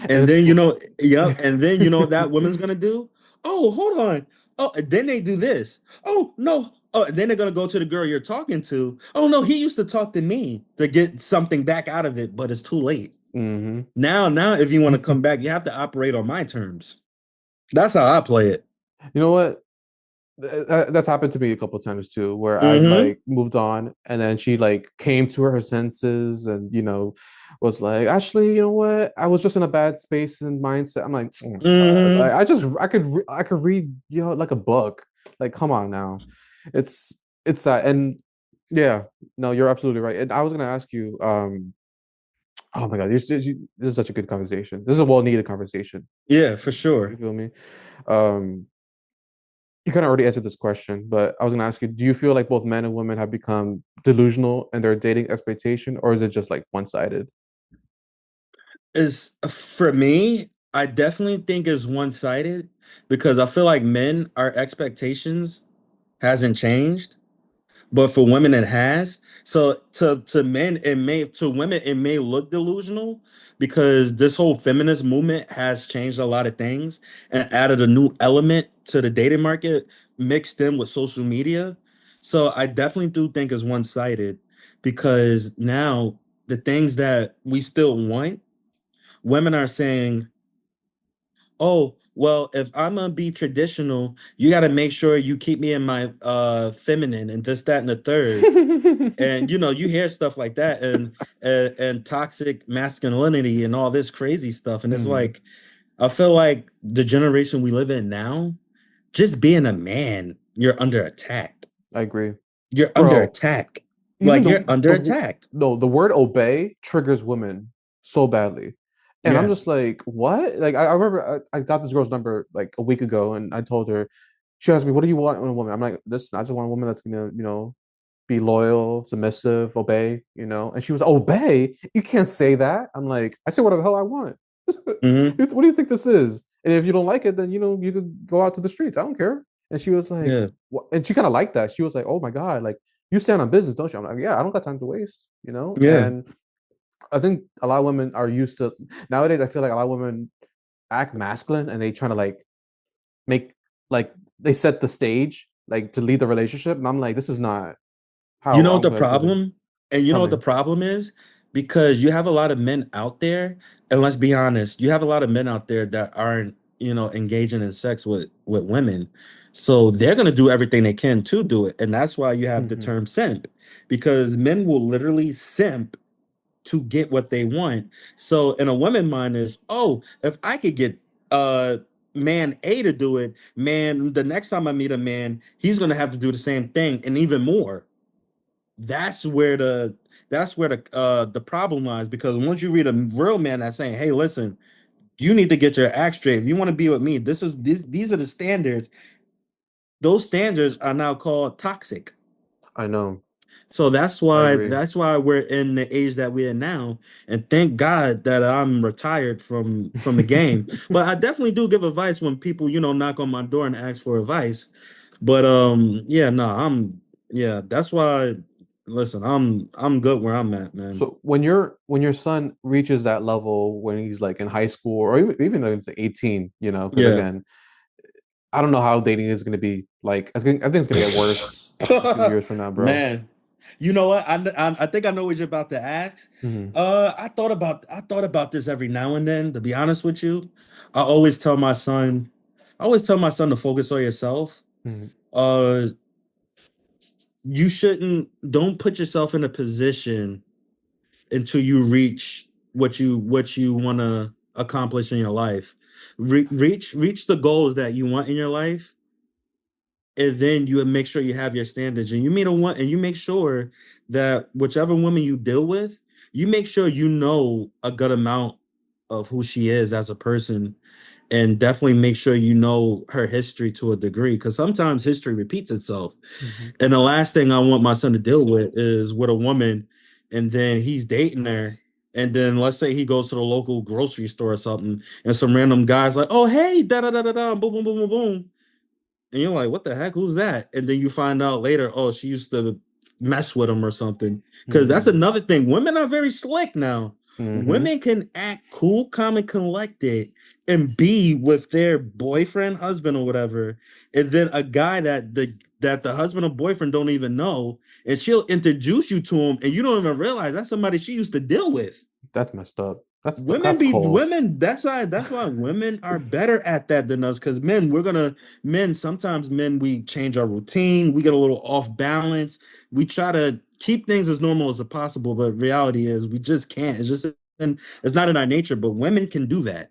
And And it's then fu- yep. And then you know what that woman's gonna do? Oh, hold on. Oh, and then they do this. Oh no. Oh, and then they're gonna go to the girl you're talking to. Oh no, he used to talk to me to get something back out of it, but it's too late. hmm. Now, if you want to come back, you have to operate on my terms. That's how I play it. You know what? That's happened to me a couple of times too, where I've Mm-hmm. like moved on, and then she like came to her senses, and was like, actually, you know what? I was just in a bad space and mindset. I'm like, oh my god, Mm-hmm. I could read like a book. Like, come on now, it's that, and yeah, no, you're absolutely right. And I was gonna ask you, oh my god, this is such a good conversation. This is a well needed conversation. Yeah, for You sure. feel me? Um, you kind of already answered this question, but I was going to ask you, do you feel like both men and women have become delusional in their dating expectation, or is it just like one-sided? Is for me, I definitely think is one-sided because I feel like men, our expectations hasn't changed. But for women, it has. So to men, it may to women, it may look delusional because this whole feminist movement has changed a lot of things and added a new element to the dating market, mixed in with social media. So I definitely do think it's one-sided because now the things that we still want, women are saying, oh, well, if I'm gonna be traditional, you gotta make sure you keep me in my feminine and this, that, and the third. And you hear stuff like that and toxic masculinity and all this crazy stuff. And it's Hmm. like I feel like the generation we live in now, just being a man, you're under attack. I agree, You're under bro. attack. Even Like you're under the attack. no, the word obey triggers women so badly, and I'm Yeah. just like, what? Like, I remember I got this girl's number like a week ago, and I told her. She asked me, "What do you want in a woman?" I'm like, "Listen, I just want a woman that's gonna, be loyal, submissive, obey. And she was, obey? You can't say that. I'm like, I say whatever the hell I want. Hmm. What do you think this is? And if you don't like it, then you could go out to the streets. I don't care. And she was like, Yeah. what? And she kind of liked that. She was like, oh my God, like you stand on business, don't you? I'm like, yeah, I don't got time to waste. Yeah. And I think a lot of women are used to nowadays, I feel like a lot of women act masculine and they trying to like make like they set the stage like to lead the relationship. And I'm like, this is not You how know what I'm the gonna do this. problem? And you know Tell what me. the problem is? Because you have a lot of men out there, and let's be honest, you have a lot of men out there that aren't, engaging in sex with women. So they're gonna do everything they can to do it. And that's why you have the Hmm. term simp, because men will literally simp to get what they want. So in a woman mind is, oh, if I could get man A to do it, man, the next time I meet a man, he's gonna have to do the same thing and even more. That's where the problem lies, because once you read a real man that's saying, hey, listen, you need to get your act straight. If you want to be with me, these are the standards. Those standards are now called toxic. I know. So that's I why agree. that's why we're in the age that we're in now. And thank God that I'm retired from the game. But I definitely do give advice when people, knock on my door and ask for advice. But yeah, no, yeah, that's why listen, I'm good where I'm at, man. So when your son reaches that level when he's like in high school or even though he's 18, because Yeah. again, I don't know how dating is going to be like. I think it's going to get worse a few years from now, bro. Man. You know what? I think I know what you're about to ask. Hmm. I thought about this every now and then. To be honest with you, I always tell my son, I always tell my son to focus on yourself. Hmm. Uh, you shouldn't. Don't put yourself in a position until you reach what you want to accomplish in your life. Reach the goals that you want in your life, and then you make sure you have your standards, and you meet a one, and you make sure that whichever woman you deal with, you make sure you know a good amount of who she is as a person, and definitely make sure you know her history to a degree, because sometimes history repeats itself. Hmm. And the last thing I want my son to deal with is with a woman, and then he's dating her, and then let's say he goes to the local grocery store or something, and some random guy's like, "Oh, hey, da da da da da, boom boom boom boom boom," and you're like, "What the heck? Who's that?" And then you find out later, oh, she used to mess with him or something. Because that's Hmm. another thing. Women are very slick now. Hmm. Women can act cool, calm, and collected, and be with their boyfriend, husband, or whatever, and then a guy that the husband or boyfriend don't even know, and she'll introduce you to him, and you don't even realize that's somebody she used to deal with. That's messed up. Women That's be cold. women. That's why women are better at that than us. Because men sometimes men we change our routine. We get a little off balance. We try to keep things as normal as possible, but reality is we just can't. It's just and it's not in our nature. But women can do that.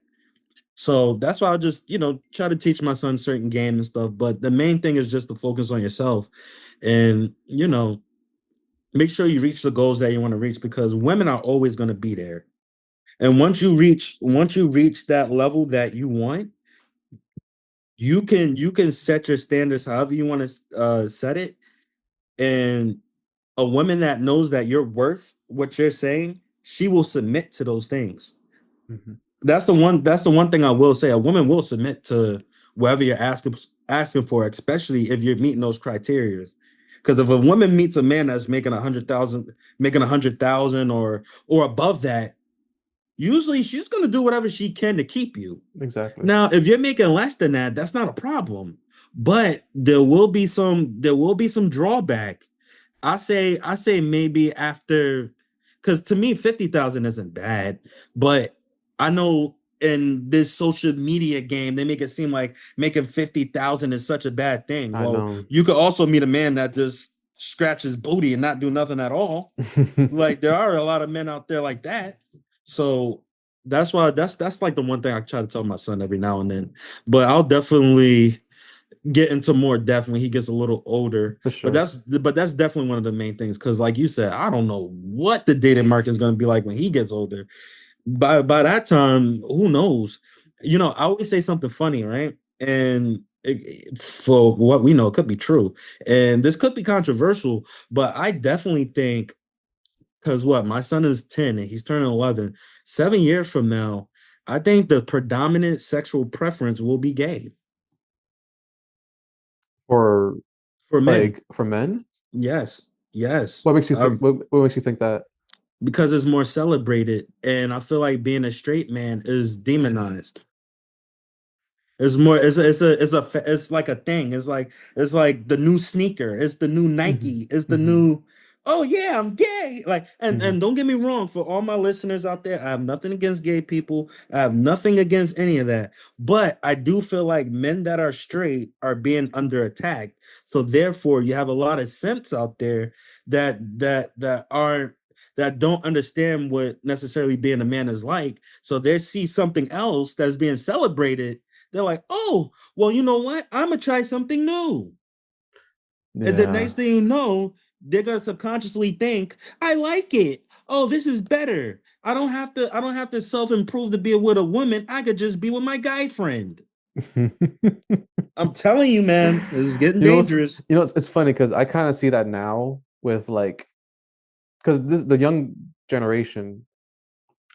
So that's why I just try to teach my son certain game and stuff. But the main thing is just to focus on yourself, and make sure you reach the goals that you want to reach, because women are always going to be there. And once you reach that level that you want, you can set your standards however you want to set it. And a woman that knows that you're worth what you're saying, she will submit to those things. Hmm. That's the one thing I will say. A woman will submit to whatever you're asking for, especially if you're meeting those criteria. Because if a woman meets a man that's making 100,000 or above that, usually she's gonna do whatever she can to keep you. Exactly. Now, if you're making less than that, that's not a problem. But there will be some drawback. I say maybe after, because to me 50,000 isn't bad, but I know in this social media game they make it seem like making 50,000 is such a bad thing. I Well, know. you could also meet a man that just scratches booty and not do nothing at all. Like there are a lot of men out there like that. So that's why that's like the one thing I try to tell my son every now and then. But I'll definitely get into more depth when he gets a little older. For But sure. that's definitely one of the main things. Cause like you said, I don't know what the dating market is gonna be like when he gets older. By that time, who knows? I always say something funny, right? And for what we know, it could be true. And this could be controversial, but I definitely think, because what, my son is 10 and he's turning 11. 7 years from now, I think the predominant sexual preference will be gay For for men. like for men, Yes, yes. what makes you think? What makes you think that? Because it's more celebrated, and I feel like being a straight man is demonized. It's more. It's like a thing. It's like the new sneaker. It's the new Hmm. Nike. It's the Hmm. new. Oh yeah, I'm gay. Like, and Hmm. and don't get me wrong. For all my listeners out there, I have nothing against gay people. I have nothing against any of that. But I do feel like men that are straight are being under attack. So therefore, you have a lot of simps out there that don't understand what necessarily being a man is like. So they see something else that's being celebrated, they're like, oh, well, you know what? I'm gonna try something new. And the Yeah. next thing you know, they're gonna subconsciously think, I like it. Oh, this is better. I don't have to self-improve to be with a woman. I could just be with my guy friend. I'm telling you, man, this is getting You know, it's dangerous. it's funny because I kind of see that now with like because this the young generation.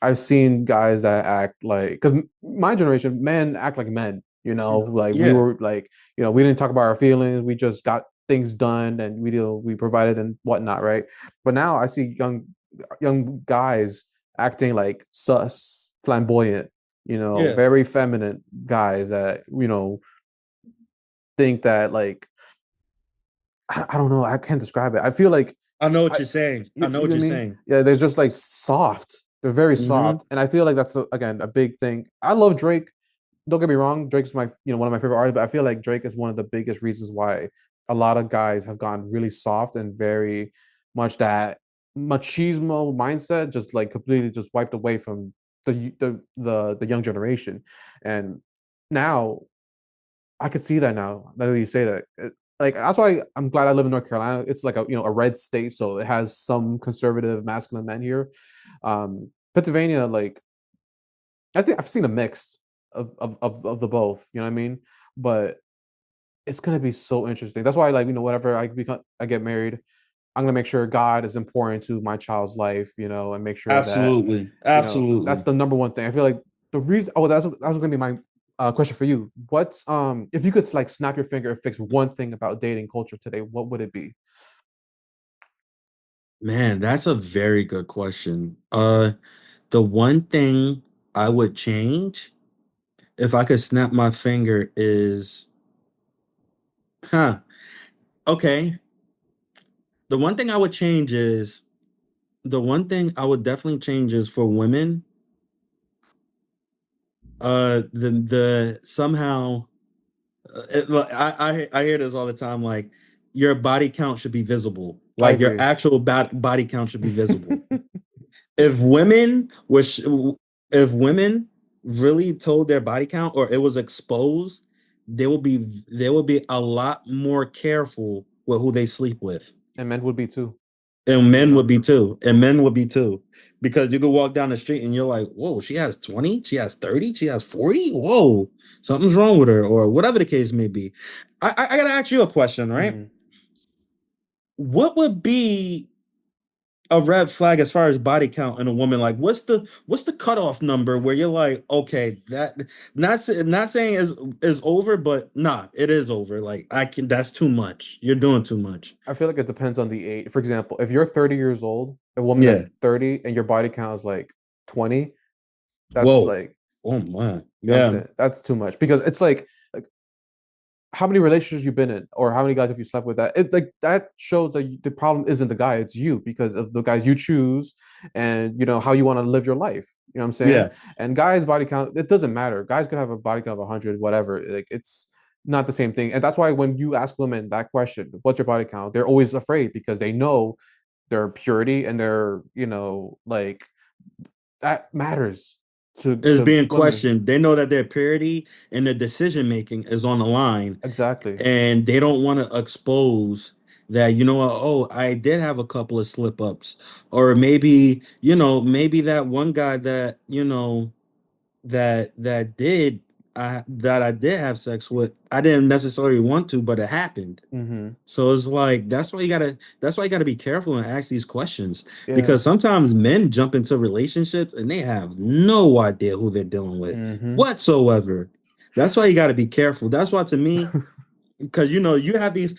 I've seen guys that act like because my generation, men act like men. Like we Yeah, were like, we didn't talk about our feelings. We just got things done and we provided and whatnot, right? But now I see young guys acting like sus, flamboyant, yeah. very feminine guys that think that like I don't know, I can't describe it. I feel like I know what I you're saying. I you, know you what know what you're I mean? saying. Yeah, they're just like soft. They're very Hmm. soft, and I feel like that's again a big thing. I love Drake. Don't get me wrong, Drake's my one of my favorite artists, but I feel like Drake is one of the biggest reasons why a lot of guys have gone really soft and very much that machismo mindset just like completely just wiped away from the young generation. And now I could see that now. Now that you say that, like that's why I'm glad I live in North Carolina. It's like a red state, so it has some conservative masculine men here. Pennsylvania, like I think I've seen a mix of the both. You know what I mean? But it's gonna be so interesting. That's why, like whenever I get married, I'm gonna make sure God is important to my child's life. And make sure that Absolutely. that's Absolutely. the number one thing. I feel like the reason. Oh, that was gonna be my question for you. What's if you could like snap your finger and fix one thing about dating culture today, what would it be? Man, that's a very good question. The one thing I would change if I could snap my finger is, huh, okay. The one thing I would change is the one thing I would definitely change is for women, the somehow like, I hear this all the time, like your body count should be visible. I Like your agree. actual body count should be visible. If women was if women really told their body count or it was exposed, they will be a lot more careful with who they sleep with. And men would be too. And You men would know. be too. And men would be too. Because you could walk down the street and you're like, whoa, she has 20, she has 30, she has 40. Whoa, something's wrong with her, or whatever the case may be. I gotta ask you a question, right? Mhm. What would be a red flag as far as body count in a woman? Like, what's the cutoff number where you're like, okay, that not saying is over, but nah, it is over. Like, I can, that's too much. You're doing too much. I feel like it depends on the age. For example, if you're 30 years old, a woman Yeah. that's 30 and your body count is like 20, that's Whoa. like, Oh man. I'm Yeah. saying that's too much because it's like how many relationships you've been in or how many guys have you slept with that it like that shows that the problem isn't the guy, it's you because of the guys you choose and how you want to live your life. You know what I'm saying? Yeah. And guys body count, it doesn't matter. Guys can have a body count of 100 whatever, like it's not the same thing. And that's why when you ask women that question, what's your body count, they're always afraid because they know their purity and their like that matters Is to being women. questioned. They know that their purity and their decision making is on the line, Exactly. and they don't want to expose that, you know what, oh, I did have a couple of slip ups, or maybe, maybe that one guy that, that I did have sex with, I didn't necessarily want to, but it happened. Mm-hmm. So it's like that's why you gotta be careful and ask these questions, Yeah. because sometimes men jump into relationships and they have no idea who they're dealing with Mm-hmm. whatsoever. That's why you gotta be careful. That's why, to me, because you have these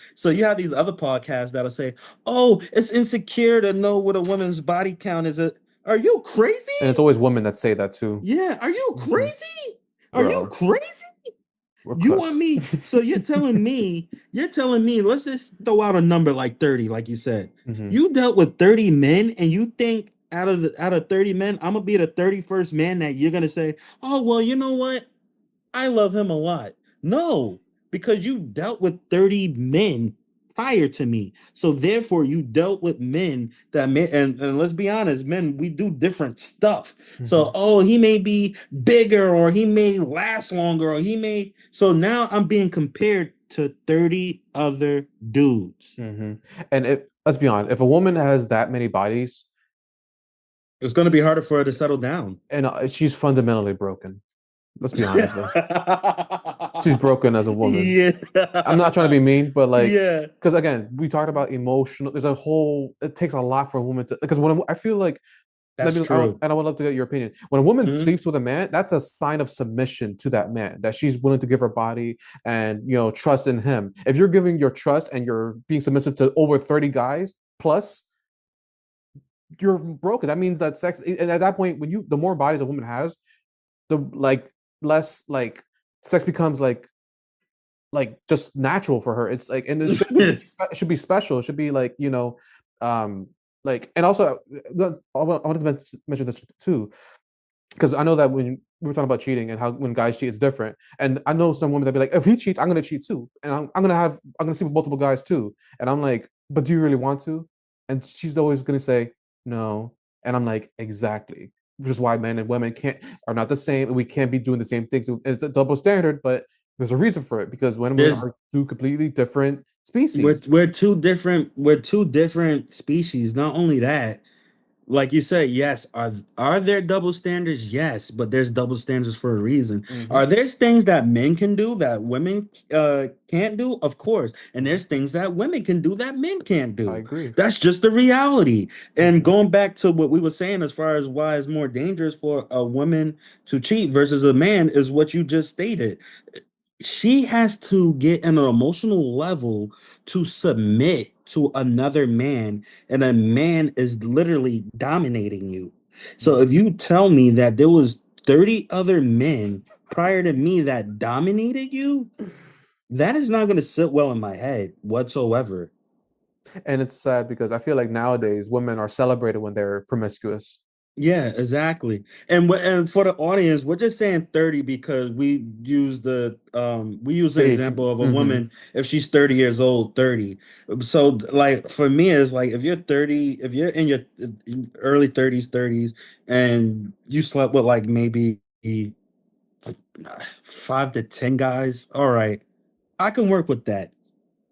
other podcasts that'll say, "Oh, it's insecure to know what a woman's body count is." Are you And it's crazy? always women that say that too. Yeah, are you Hmm. crazy? Are you Bro, crazy? we're You want cooked. me? So you're telling me, let's just throw out a number like 30, like you said. Hmm. You dealt with 30 men, and you think out of 30 men, I'm gonna be the 31st man that you're gonna say, oh, well, you know what? I love him a lot. No, because you dealt with 30 men prior to me. So therefore, you dealt with men that men, and let's be honest, men, we do different stuff. So, Hmm. oh, he may be bigger, or he may last longer, or he may. So now I'm being compared to 30 other dudes. Hmm. And let's be honest, if a woman has that many bodies It's going to be harder for her to settle down. and she's fundamentally broken, let's be honest though, she's broken as a woman. Yeah. I'm not trying to be mean, but like, Yeah. because again, we talked about emotional. There's a whole. It takes a lot for a woman to because when I feel like let That's me true. and I would love to get your opinion. When a woman Mhm. sleeps with a man, that's a sign of submission to that man, that she's willing to give her body and trust in him. If you're giving your trust and you're being submissive to over 30 guys plus, you're broken. That means that sex, and at that point, when the more bodies a woman has, the like less like sex becomes like just natural for her. It's like, and it should be special. It should be like um like, and also I wanted to mention this too, because I know that when we were talking about cheating and how when guys cheat it's different, and I know some women that be like, if he cheats, I'm gonna cheat too, and I'm gonna sleep with multiple guys too, and I'm like, but do you really want to? And she's always gonna say no, and I'm like, exactly, which is why men and women can't are not the same, and we can't be doing the same things. It's a double standard, but there's a reason for it because men and women There's are two completely different species. we're two different species. Not only that, like you said, yes, are there double standards? Yes, but there's double standards for a reason. Hmm. Are there things that men can do that women can't do? Of course. And there's things that women can do that men can't I do. agree. That's just the reality. And Hmm. going back to what we were saying as far as why it's more dangerous for a woman to cheat versus a man is what you just stated. She has to get in an emotional level to submit to another man, and a man is literally dominating you. So if Hmm. you tell me that there was 30 other men prior to me that dominated you, that is not going to sit well in my head whatsoever. And it's sad because I feel like nowadays women are celebrated when they're promiscuous. Yeah, exactly. And for the audience, we're just saying 30 because we use The an age. example of a Hmm. woman if she's 30 years old, 30. So like for me it's like if you're 30, if you're in your early 30s, and you slept with like maybe 5 to 10 guys, all right. I can work with that.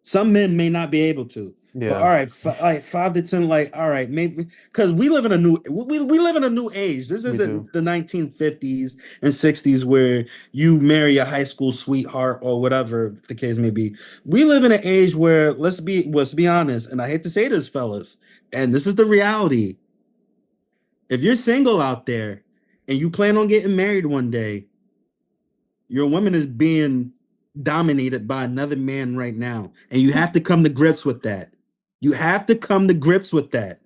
Some men may not be able to, but Yeah, all right, like 5 to 10, like all right, maybe because we live in a new age. This we do. isn't the 1950s and 60s where you marry a high school sweetheart or whatever the case may be. We live in an age where let's be honest, and I hate to say this, fellas, and this is the reality. If you're single out there and you plan on getting married one day, your woman is being dominated by another man right now. And you have to come to grips with that. You have to come to grips with that.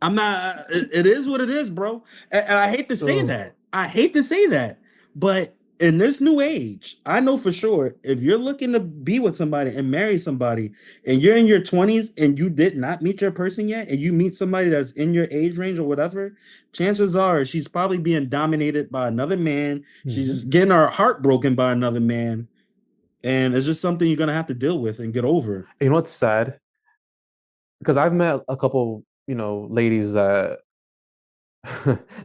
I'm not, it is what it is, bro. And I hate to say Oh, that. I hate to say that. But in this new age, I know for sure if you're looking to be with somebody and marry somebody and you're in your 20s and you did not meet your person yet, and you meet somebody that's in your age range or whatever, chances are she's probably being dominated by another man. mhm. She's getting her heart broken by another man. And it's just something you're going to have to deal with and get over. You know what's sad? Because I've met a couple, ladies that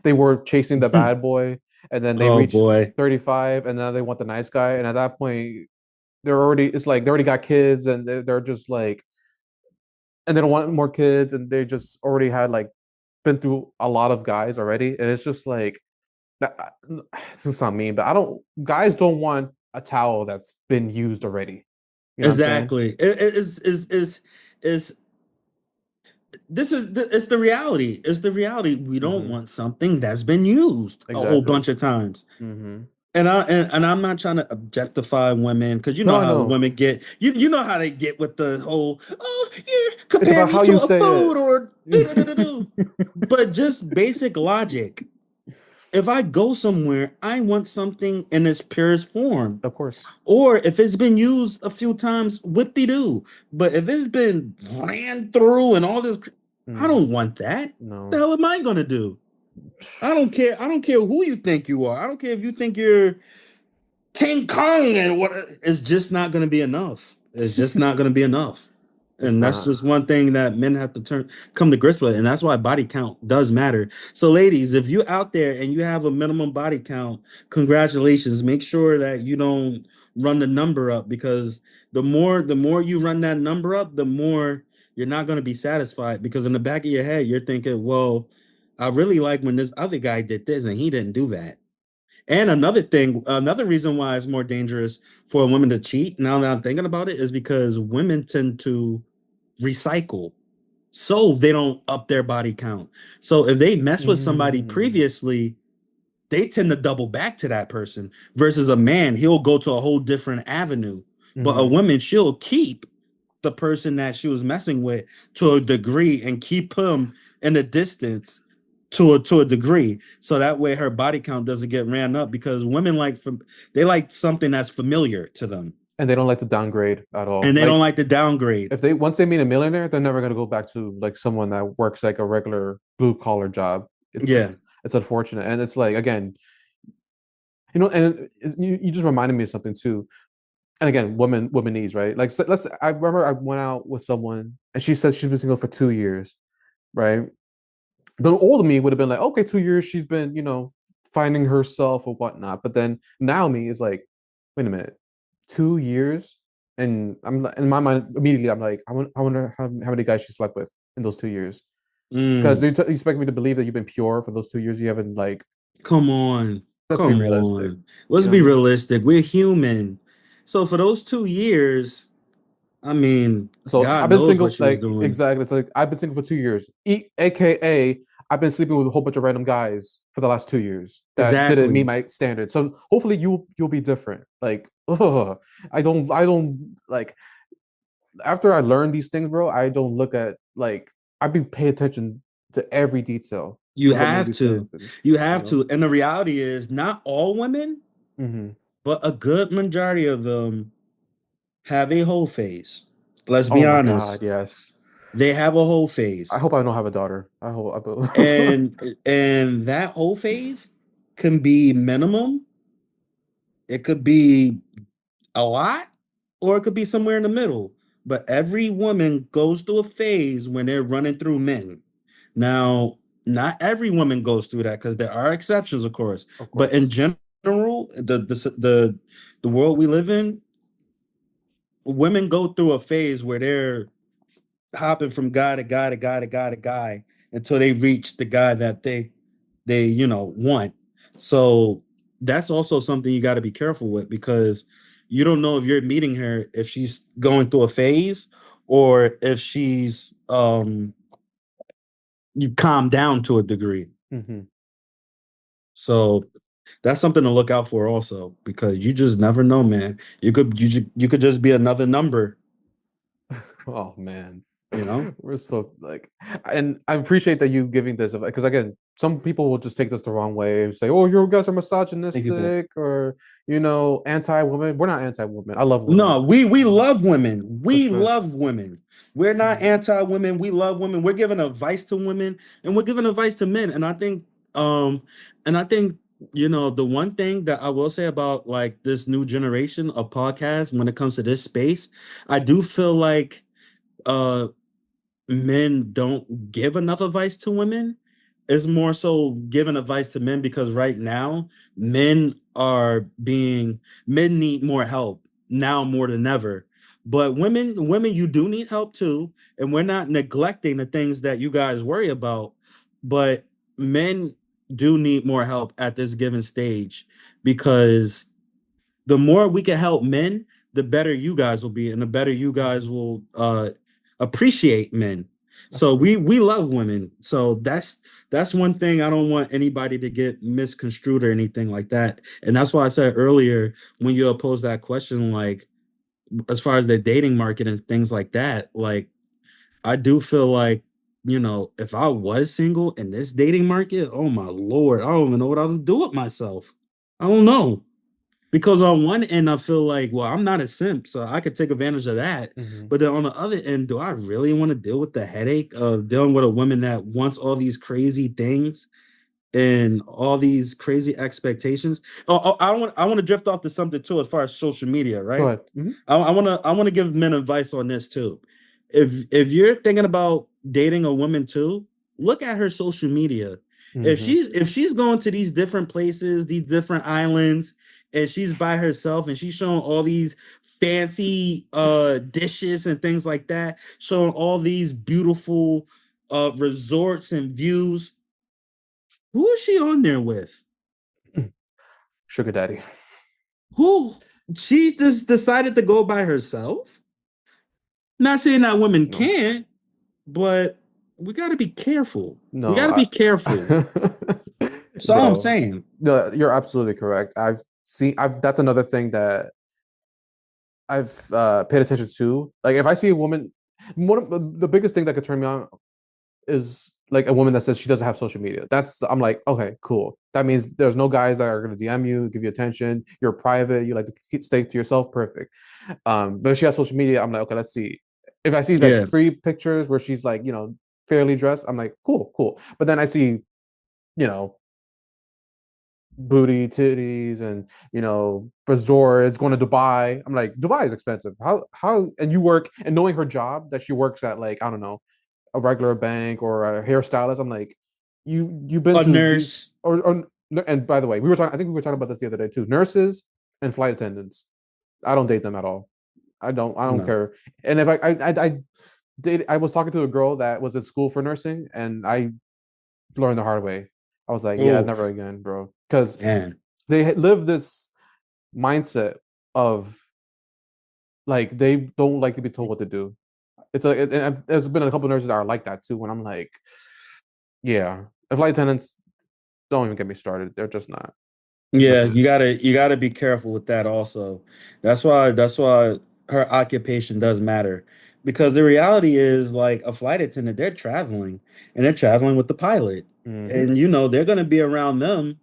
they were chasing the bad boy, and then they Oh reach boy. 35, and now they want the nice guy, and at that point, it's like they already got kids, and they're just like, and they don't want more kids, and they just already had like been through a lot of guys already, and it's just like that. This is not mean, but I don't. Guys don't want a towel that's been used already. You know what I'm saying? Exactly. Is it's the reality. It's the reality. We don't Hmm. want something that's been used a whole Exactly. bunch of times. Hmm. And I'm not trying to objectify women because you No, know I how know. women get. You know how they get with the whole you It's compare about me how to you a say food or do do do do it. do. But just basic logic. If I go somewhere, I want something in its purest form. Of course. Or if it's been used a few times, whip de doo. But if it's been ran through and all this, I Mm, don't want that. The no. hell am I gonna do? I don't care. I don't care who you think you are. I don't care if you think you're King Kong and what. It's just not going to be enough. It's just not going to be enough. It's And that's not. just one thing that men have to come to grips with. And that's why body count does matter. So, ladies, if you're out there and you have a minimum body count, congratulations. Make sure that you don't run the number up, because the more you run that number up, the more you're not going to be satisfied, because in the back of your head, you're thinking, well, I really like when this other guy did this and he didn't do that. And another thing, another reason why it's more dangerous for a woman to cheat, now that I'm thinking about it, is because women tend to recycle. So they don't up their body count. So if they mess with somebody Mm, previously, they tend to double back to that person, versus a man, he'll go to a whole different avenue. But a hmm. woman, she'll keep the person that she was messing with to a degree and keep him in the distance to a degree, so that way her body count doesn't get ran up, because women they like something that's familiar to them. And they don't like to downgrade at all. and they don't Like like the downgrade. if they once they meet a millionaire, they're never gonna go back to like someone that works like a regular blue collar job. It's Yeah. it's it's unfortunate, and it's like again, you just reminded me of something too. And again, womanese, right? Like so let's. I remember I went out with someone, and she said she's been single for 2 years, right? The older me would have been like, okay, 2 years, she's been, finding herself or whatnot. But then now me is like, wait a minute, 2 years, and I'm in my mind immediately, I'm like, I wonder how many guys she slept with in those 2 years. Because Mm. you expect me to believe that you've been pure for those 2 years. You haven't like. Come on. Let's be Come realistic. on. You Let's know what be I mean? realistic. We're human. So for those 2 years, I mean, So God I've been knows what single, she was like doing. exactly. It's like I've been single for 2 years, aka I've been sleeping with a whole bunch of random guys for the last 2 years that didn't meet Exactly. my standards. So hopefully you'll be different. Like, ugh, I don't like after I learned these things, bro. I don't look at like I be pay attention to every detail You of what men have be to. saying to me. You You have know. to. And the reality is, not all women, Hmm. but a good majority of them have a whole phase. Let's be Oh my God, honest. yes. They have a whole I phase. hope I don't have a daughter. I hope. And and that whole phase can be minimum. It could be a lot, or it could be somewhere in the middle. But every woman goes through a phase when they're running through men. Now, not every woman goes through that because there are exceptions, of course. Of But in course. general, the world we live in, women go through a phase where they're hopping from guy to guy to guy to guy to guy until they reach the guy that they want. So that's also something you got to be careful with because you don't know if you're meeting her if she's going through a phase or if she's you calm down to a degree. Hmm. So that's something to look out for also because you just never know, man. You could just be another number, Oh man, you know. we're so like, and I appreciate that you giving this because again, some people will just take this the wrong way and say, "Oh, you guys are Thank you, Paul. misogynistic or anti-woman." We're not anti-woman. I love women. No, we You know, love women. for We sure. love women. We're not Mhm. anti-women. We love women. We're giving advice to women and we're giving advice to men. Um and I think the one thing that I will say about like this new generation of podcasts when it comes to this space, I do feel like uh men don't give enough advice to women. It's more so giving advice to men because right now men are being men need more help now more than ever. But women, you do need help too, and we're not neglecting the things that you guys worry about. But men do need more help at this given stage because the more we can help men, the better you guys will be, and the better you guys Mhm. will appreciate men. That's So true. we love women. So that's one thing I don't want anybody to get misconstrued or anything like that. And that's why I said earlier when you posed that question, like as far as the dating market and things like that, like I do feel like if I was single in this dating market, oh my lord, I don't even know what I would do with myself. I don't know. Because on one end, I feel like, well, I'm not a simp, so I could take advantage of that. Hmm. But then on the other end, do I really want to deal with the headache of dealing with a woman that wants all these crazy things and all these crazy expectations? Oh, I want to drift off to something too, as far as social media, Go right? ahead. Hmm. I want to give men advice on this too. If you're thinking about dating a woman too, look at her social media. Hmm. If she's going to these different places, these different islands, and she's by herself and she's showing all these fancy dishes and things like that, showing all these beautiful resorts and views, who is she on there with? Sugar daddy. Who she just decided to go by herself? Not saying that women No, can't, but we got to be careful. We got no, to be careful. That's all I'm bro. saying. No, you're absolutely correct. I've seen. I've That's another thing that I've paid attention to. Like, if I see a woman, one of the biggest thing that could turn me on is like a woman that says she doesn't have social media. I'm like, okay, cool. That means there's no guys that are going to DM you, give you attention. You're private. You like to stay to yourself. Perfect. But if she has social media, I'm like, okay, let's see. If I see like Yeah, 3 pictures where she's like, fairly dressed, I'm like, cool, cool. But then I see, you know, booty, titties, and resorts, going to Dubai. I'm like, Dubai is expensive. And you work, and knowing her job that she works at, like, I don't know, a regular bank or a hairstylist. I'm like, you've been a to these nurse. or and by the way, I think we were talking about this the other day too. Nurses and flight attendants. I don't date them at all. I don't No. care. And if I was talking to a girl that was at school for nursing, and I learned the hard way. I was like, yeah, Oh, never again, bro. Because man. they live this mindset of like they don't like to be told what to do. There's been a couple of nurses that are like that too. When I'm like, yeah, the flight attendants don't even get me started. They're just not. They're Yeah, not. you gotta be careful with that also. That's why her occupation does matter. Because the reality is like a flight attendant, they're traveling and they're traveling with the pilot. Mm-hmm. And they're gonna be around them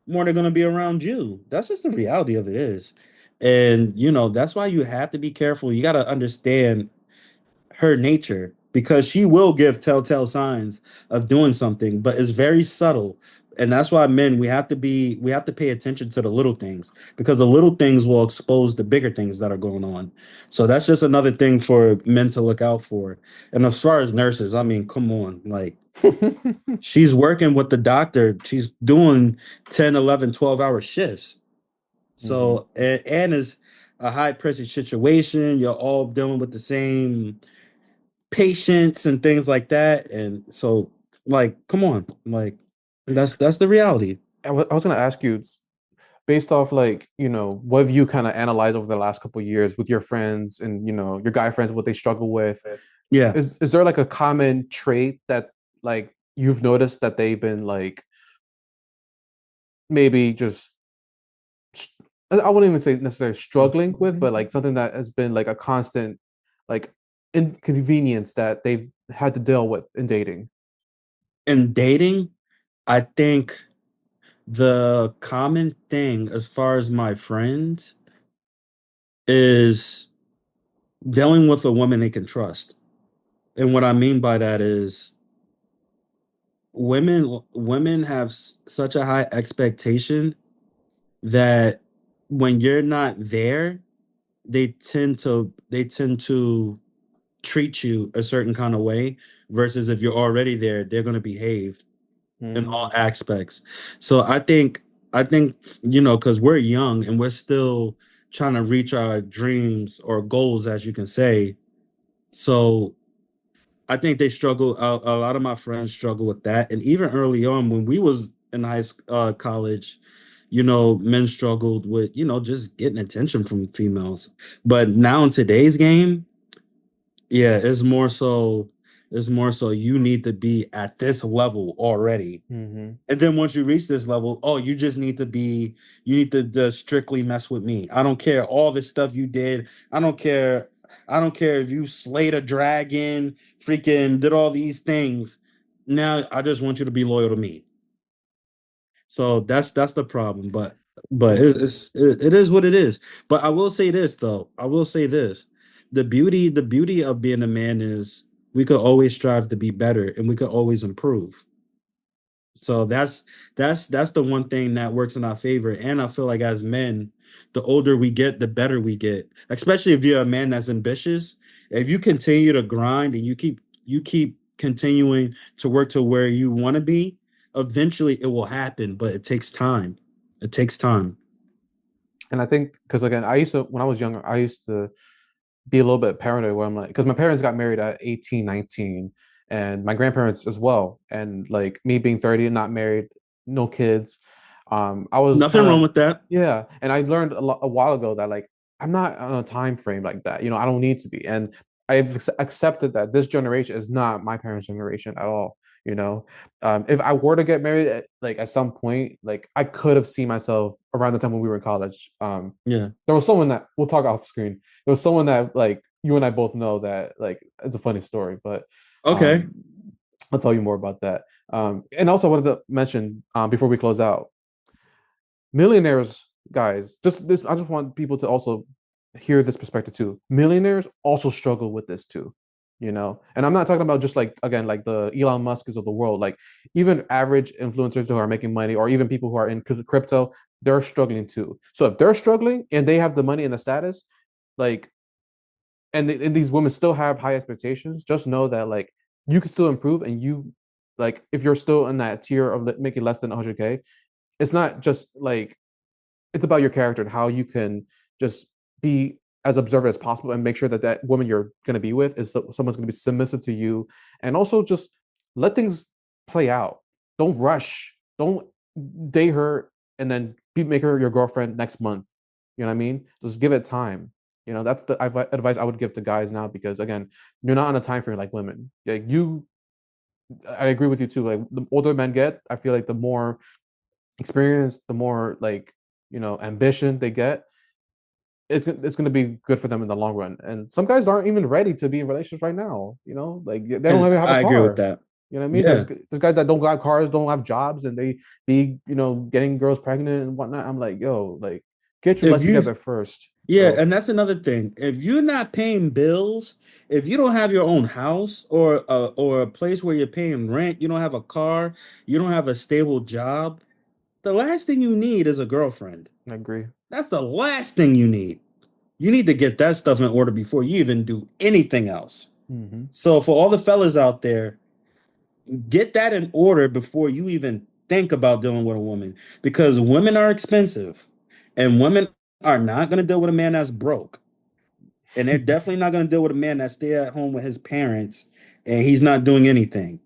more than gonna be around you. That's just the reality of it is. And that's why you have to be careful. You gotta understand her nature because she will give telltale signs of doing something, but it's very subtle. And that's why men we have to pay attention to the little things because the little things will expose the bigger things that are going on. So that's just another thing for men to look out for. And as far as nurses, I mean, come on, like she's working with the doctor, she's doing 10, 11, 12 hour shifts. Mm-hmm. So and it's a high pressure situation. You're all dealing with the same patience and things like that. And so, like, come on, like, that's the reality. I was gonna ask you, based off like what have you kind of analyzed over the last couple of years with your friends and your guy friends, what they struggle with. Yeah, Is there like a common trait that like you've noticed that they've been like maybe just I wouldn't even say necessarily struggling with, but like something that has been like a constant like inconvenience that they've had to deal with in dating? in dating, I think the common thing as far as my friends is dealing with a woman they can trust. And what I mean by that is women have such a high expectation that when you're not there, they tend to treat you a certain kind of way versus if you're already there, they're going to behave in all Mm, aspects. So I think because we're young and we're still trying to reach our dreams or goals, as you can say. So I think they struggle. A lot of my friends struggle with that, and even early on when we was in college, men struggled with just getting attention from females. But now in today's game, yeah, it's more so you need to be at this level already. mm-hmm. And then once you reach this level, oh, you need to just strictly mess with me. I don't care all the stuff you did. I don't care if you slayed a dragon, freaking did all these things. Now I just want you to be loyal to me. So that's the problem. But Yeah. it is what it is. But I will say this though. I will say this. The beauty of being a man is we could always strive to be better and we could always improve. So that's the one thing that works in our favor. And I feel like as men, the older we get, the better we get. Especially if you're a man that's ambitious. If you continue to grind and you keep continuing to work to where you want to be, eventually it will happen, but it takes time. It takes time. And I think because again, when I was younger, I used to be a little bit paranoid where I'm like, because my parents got married at 18, 19, and my grandparents as well. And like me being 30 and not married, no kids. I was Nothing kind wrong of, with that. yeah. And I learned a while ago that like I'm not on a time frame like that. I don't need to be. And I've accepted that this generation is not my parents' generation at all. You know, if I were to get married, like at some point, like I could have seen myself around the time when we were in college. Yeah. There was someone that we'll talk off screen. There was someone that like you and I both know that like it's a funny story, but Okay. um I'll tell you more about that. And also, I wanted to mention before we close out, millionaires, guys. Just this, I just want people to also hear this perspective too. Millionaires also struggle with this too, you know. And I'm not talking about just like again like the Elon Musk's of the world, like even average influencers who are making money, or even people who are in crypto, they're struggling too. So if they're struggling and they have the money and the status, like and these women still have high expectations, just know that like you can still improve, and you like if you're still in that tier of making less than 100K, it's not just like it's about your character and how you can just be as observant as possible and make sure that that woman you're going to be with is someone's going to be submissive to you, and also just let things play out. Don't rush. Don't date her and then make her your girlfriend next month. You know what I mean? Just give it time. You know, that's the advice I would give to guys now, because again, you're not on a time frame like women. Like you, I agree with you too. Like the older men get, I feel like the more experience, the more like ambition they get, it's going to be good for them in the long run. And some guys aren't even ready to be in relationships right now. Like they don't And even have a I agree with car. that. You know what I mean? There's Yeah. there's guys that don't got cars, don't have jobs, and they be getting girls pregnant and whatnot. I'm like, yo, like get your If life you together first, Yeah, bro. and that's another thing. If you're not paying bills, if you don't have your own house or a place where you're paying rent, you don't have a car, you don't have a stable job, the last thing you need is a girlfriend. I agree. That's the last thing you need. You need to get that stuff in order before you even do anything else. Mm-hmm. So for all the fellas out there, get that in order before you even think about dealing with a woman, because women are expensive and women are not going to deal with a man that's broke. And they're definitely not going to deal with a man that stay at home with his parents and he's not doing anything.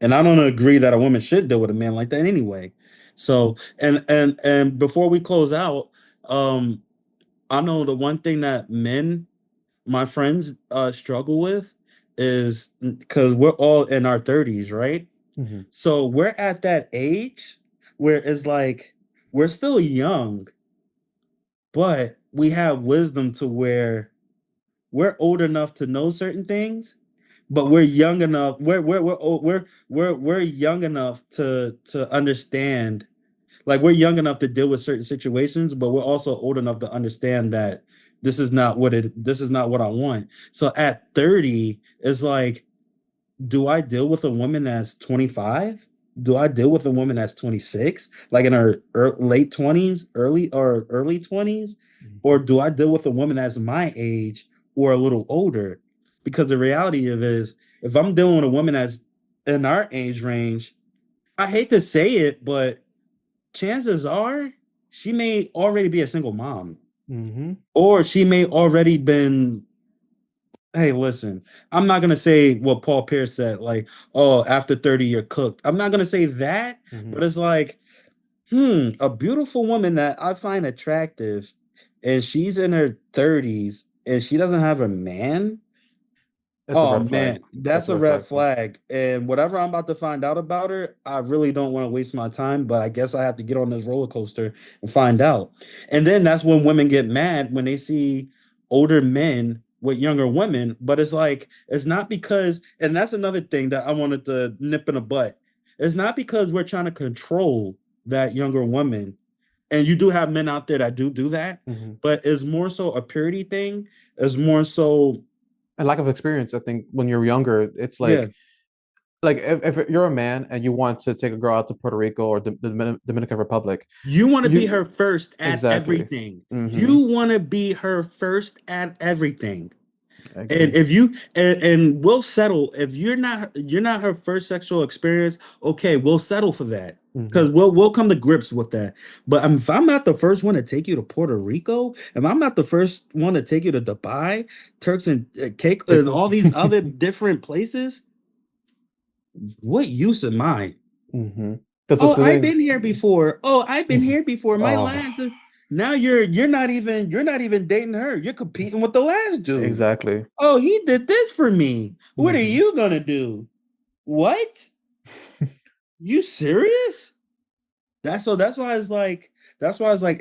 And I don't agree that a woman should deal with a man like that anyway. So, and before we close out, um, I know the one thing that men, my friends, struggle with is because we're all in our 30s, right? Mm-hmm. So we're at that age where it's like we're still young, but we have wisdom to where we're old enough to know certain things, but we're young enough. We're young enough to understand. Like we're young enough to deal with certain situations, but we're also old enough to understand that this is not what I want. So at 30, it's like, do I deal with a woman that's 25? Do I deal with a woman that's 26, like in her late 20s, early 20s? Or Mm-hmm. do I deal with a woman that's my age or a little older? Because the reality of it is, if I'm dealing with a woman that's in our age range, I hate to say it, but chances are she may already be a single mom, Mm-hmm. or she may already been. Hey, listen, I'm not gonna say what Paul Pierce said, like, oh, after 30, you're cooked. I'm not gonna say that, Mm-hmm. but it's like, a beautiful woman that I find attractive, and she's in her 30s and she doesn't have a man. That's a Oh red flag. man, That's that's a a red red flag too. flag. And whatever I'm about to find out about her, I really don't want to waste my time, but I guess I have to get on this roller coaster and find out. And then that's when women get mad when they see older men with younger women. But it's like, it's not because, and that's another thing that I wanted to nip in the butt. It's not because we're trying to control that younger woman. And you do have men out there that do that, Mm-hmm. but it's more so a purity thing. It's more so, And lack of experience. I think when you're younger, it's yeah. like if you're a man and you want to take a girl out to Puerto Rico or the Dominican Republic, You want to be you her first at exactly. everything. Mm-hmm. You want to be her first at everything. I And agree. if you and we'll settle if you're not her first sexual experience, okay, we'll settle for that. Mm-hmm. Because we'll come to grips with that. But if I'm not the first one to take you to Puerto Rico, if I'm not the first one to take you to Dubai, Turks and Cake, and all these other different places, what use am I? Mm-hmm. That's Oh, just the I've thing. been here before. Oh, I've been here before. My Oh, last. Now you're not even dating her. You're competing with the last dude. exactly. Oh, he did this for me. What are Mm-hmm. you gonna do? What? You serious? that's why it's like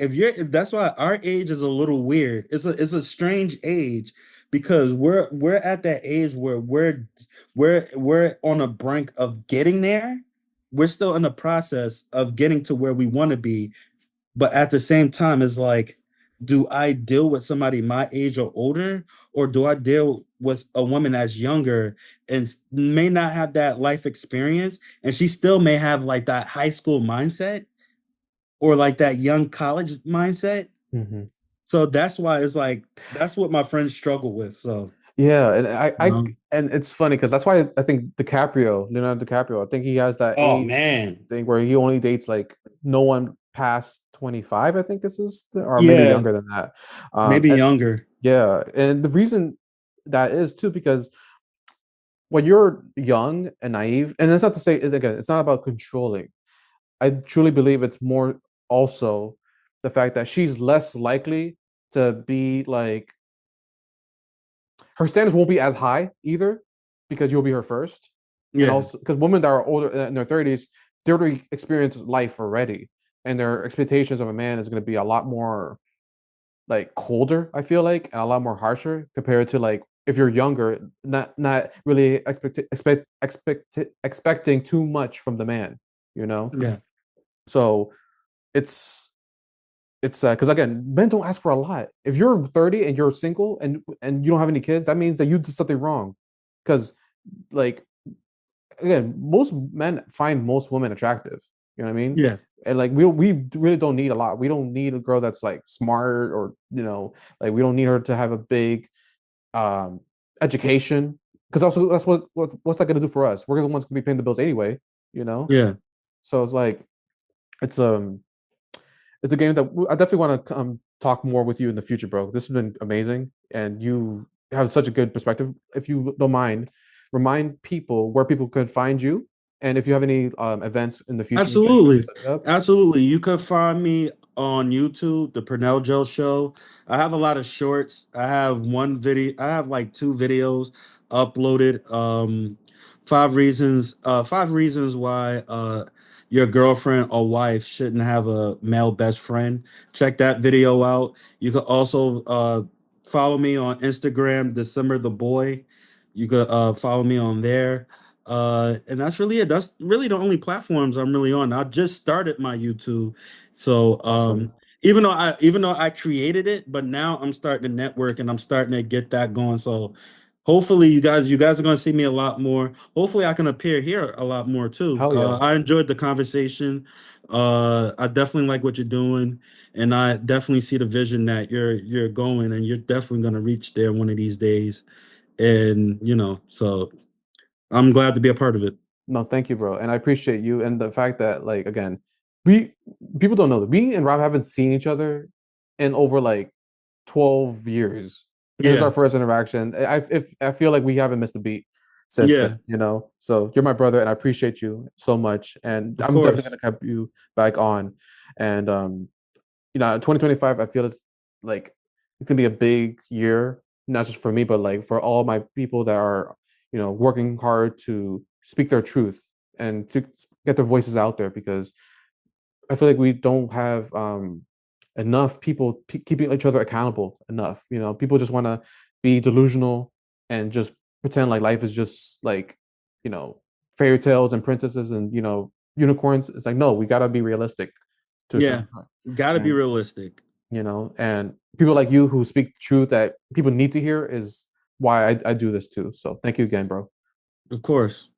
if you're that's why our age is a little weird. It's a strange age because we're at that age where we're on the brink of getting there. We're still in the process of getting to where we want to be, but at the same time, it's like, do I deal with somebody my age or older, or do I deal with a woman that's younger and may not have that life experience, and she still may have like that high school mindset or like that young college mindset? Mhm. So that's why it's like that's what my friends struggle with. So, Yeah, and I, you I know, and it's funny because that's why I think Leonardo DiCaprio, I think he has that oh age man, thing where he only dates like no one past 25, I think this is, or maybe yeah, younger than that. maybe And younger, yeah, and the reason that is too because when you're young and naive, and it's not to say again, it's not about controlling. I truly believe it's more also the fact that she's less likely to be like her standards won't be as high either because you'll be her first. And yeah, also because women that are older in their 30s, they already experienced life already. And their expectations of a man is going to be a lot more like colder, I feel like, and a lot more harsher compared to like if you're younger, not really expecting too much from the man, you know? yeah, So it's it's because again, men don't ask for a lot. If you're 30 and you're single and you don't have any kids, that means that you did something wrong. Because like again, most men find most women attractive. You know what I mean? yeah, And like we really don't need a lot. We don't need a girl that's like smart or like we don't need her to have a big um education. Because also that's what's that gonna do for us? We're the ones gonna be paying the bills anyway. You know. yeah. So it's like it's um it's a game that I definitely want to talk more with you in the future, bro. This has been amazing, and you have such a good perspective. If you don't mind, remind people where people could find you, and if you have any events in the future that you're Absolutely. setting up. Absolutely. You could find me on YouTube, the Purnell Joe Show. I have a lot of shorts. I have one video, I have like two videos uploaded. Five reasons why your girlfriend or wife shouldn't have a male best friend. Check that video out. You could also follow me on Instagram, December the Boy. You could follow me on there. And that's really it. That's really the only platforms I'm really on. I just started my YouTube. So Awesome. even though I created it, but now I'm starting to network and I'm starting to get that going. So hopefully you guys are gonna see me a lot more. Hopefully I can appear here a lot more too. Hell yeah. I enjoyed the conversation. I definitely like what you're doing, and I definitely see the vision that you're going, and you're definitely gonna reach there one of these days. And so I'm glad to be a part of it. No, thank you, bro. And I appreciate you and the fact that like again, we people don't know that we and Rob haven't seen each other in over like 12 years. And this is our Yeah, first interaction. I feel like we haven't missed a beat since yeah, then. So you're my brother and I appreciate you so much. And of I'm definitely course. gonna have you back on. And 2025, I feel like it's gonna be a big year, not just for me, but like for all my people that are, working hard to speak their truth and to get their voices out there because I feel like we don't have enough people keeping each other accountable enough. People just want to be delusional and just pretend like life is just like, you know, fairy tales and princesses and unicorns. It's like no, we gotta be realistic to a Yeah, certain point. got to be And realistic. and people like you who speak truth that people need to hear is why I do this too. So thank you again, bro. Of course.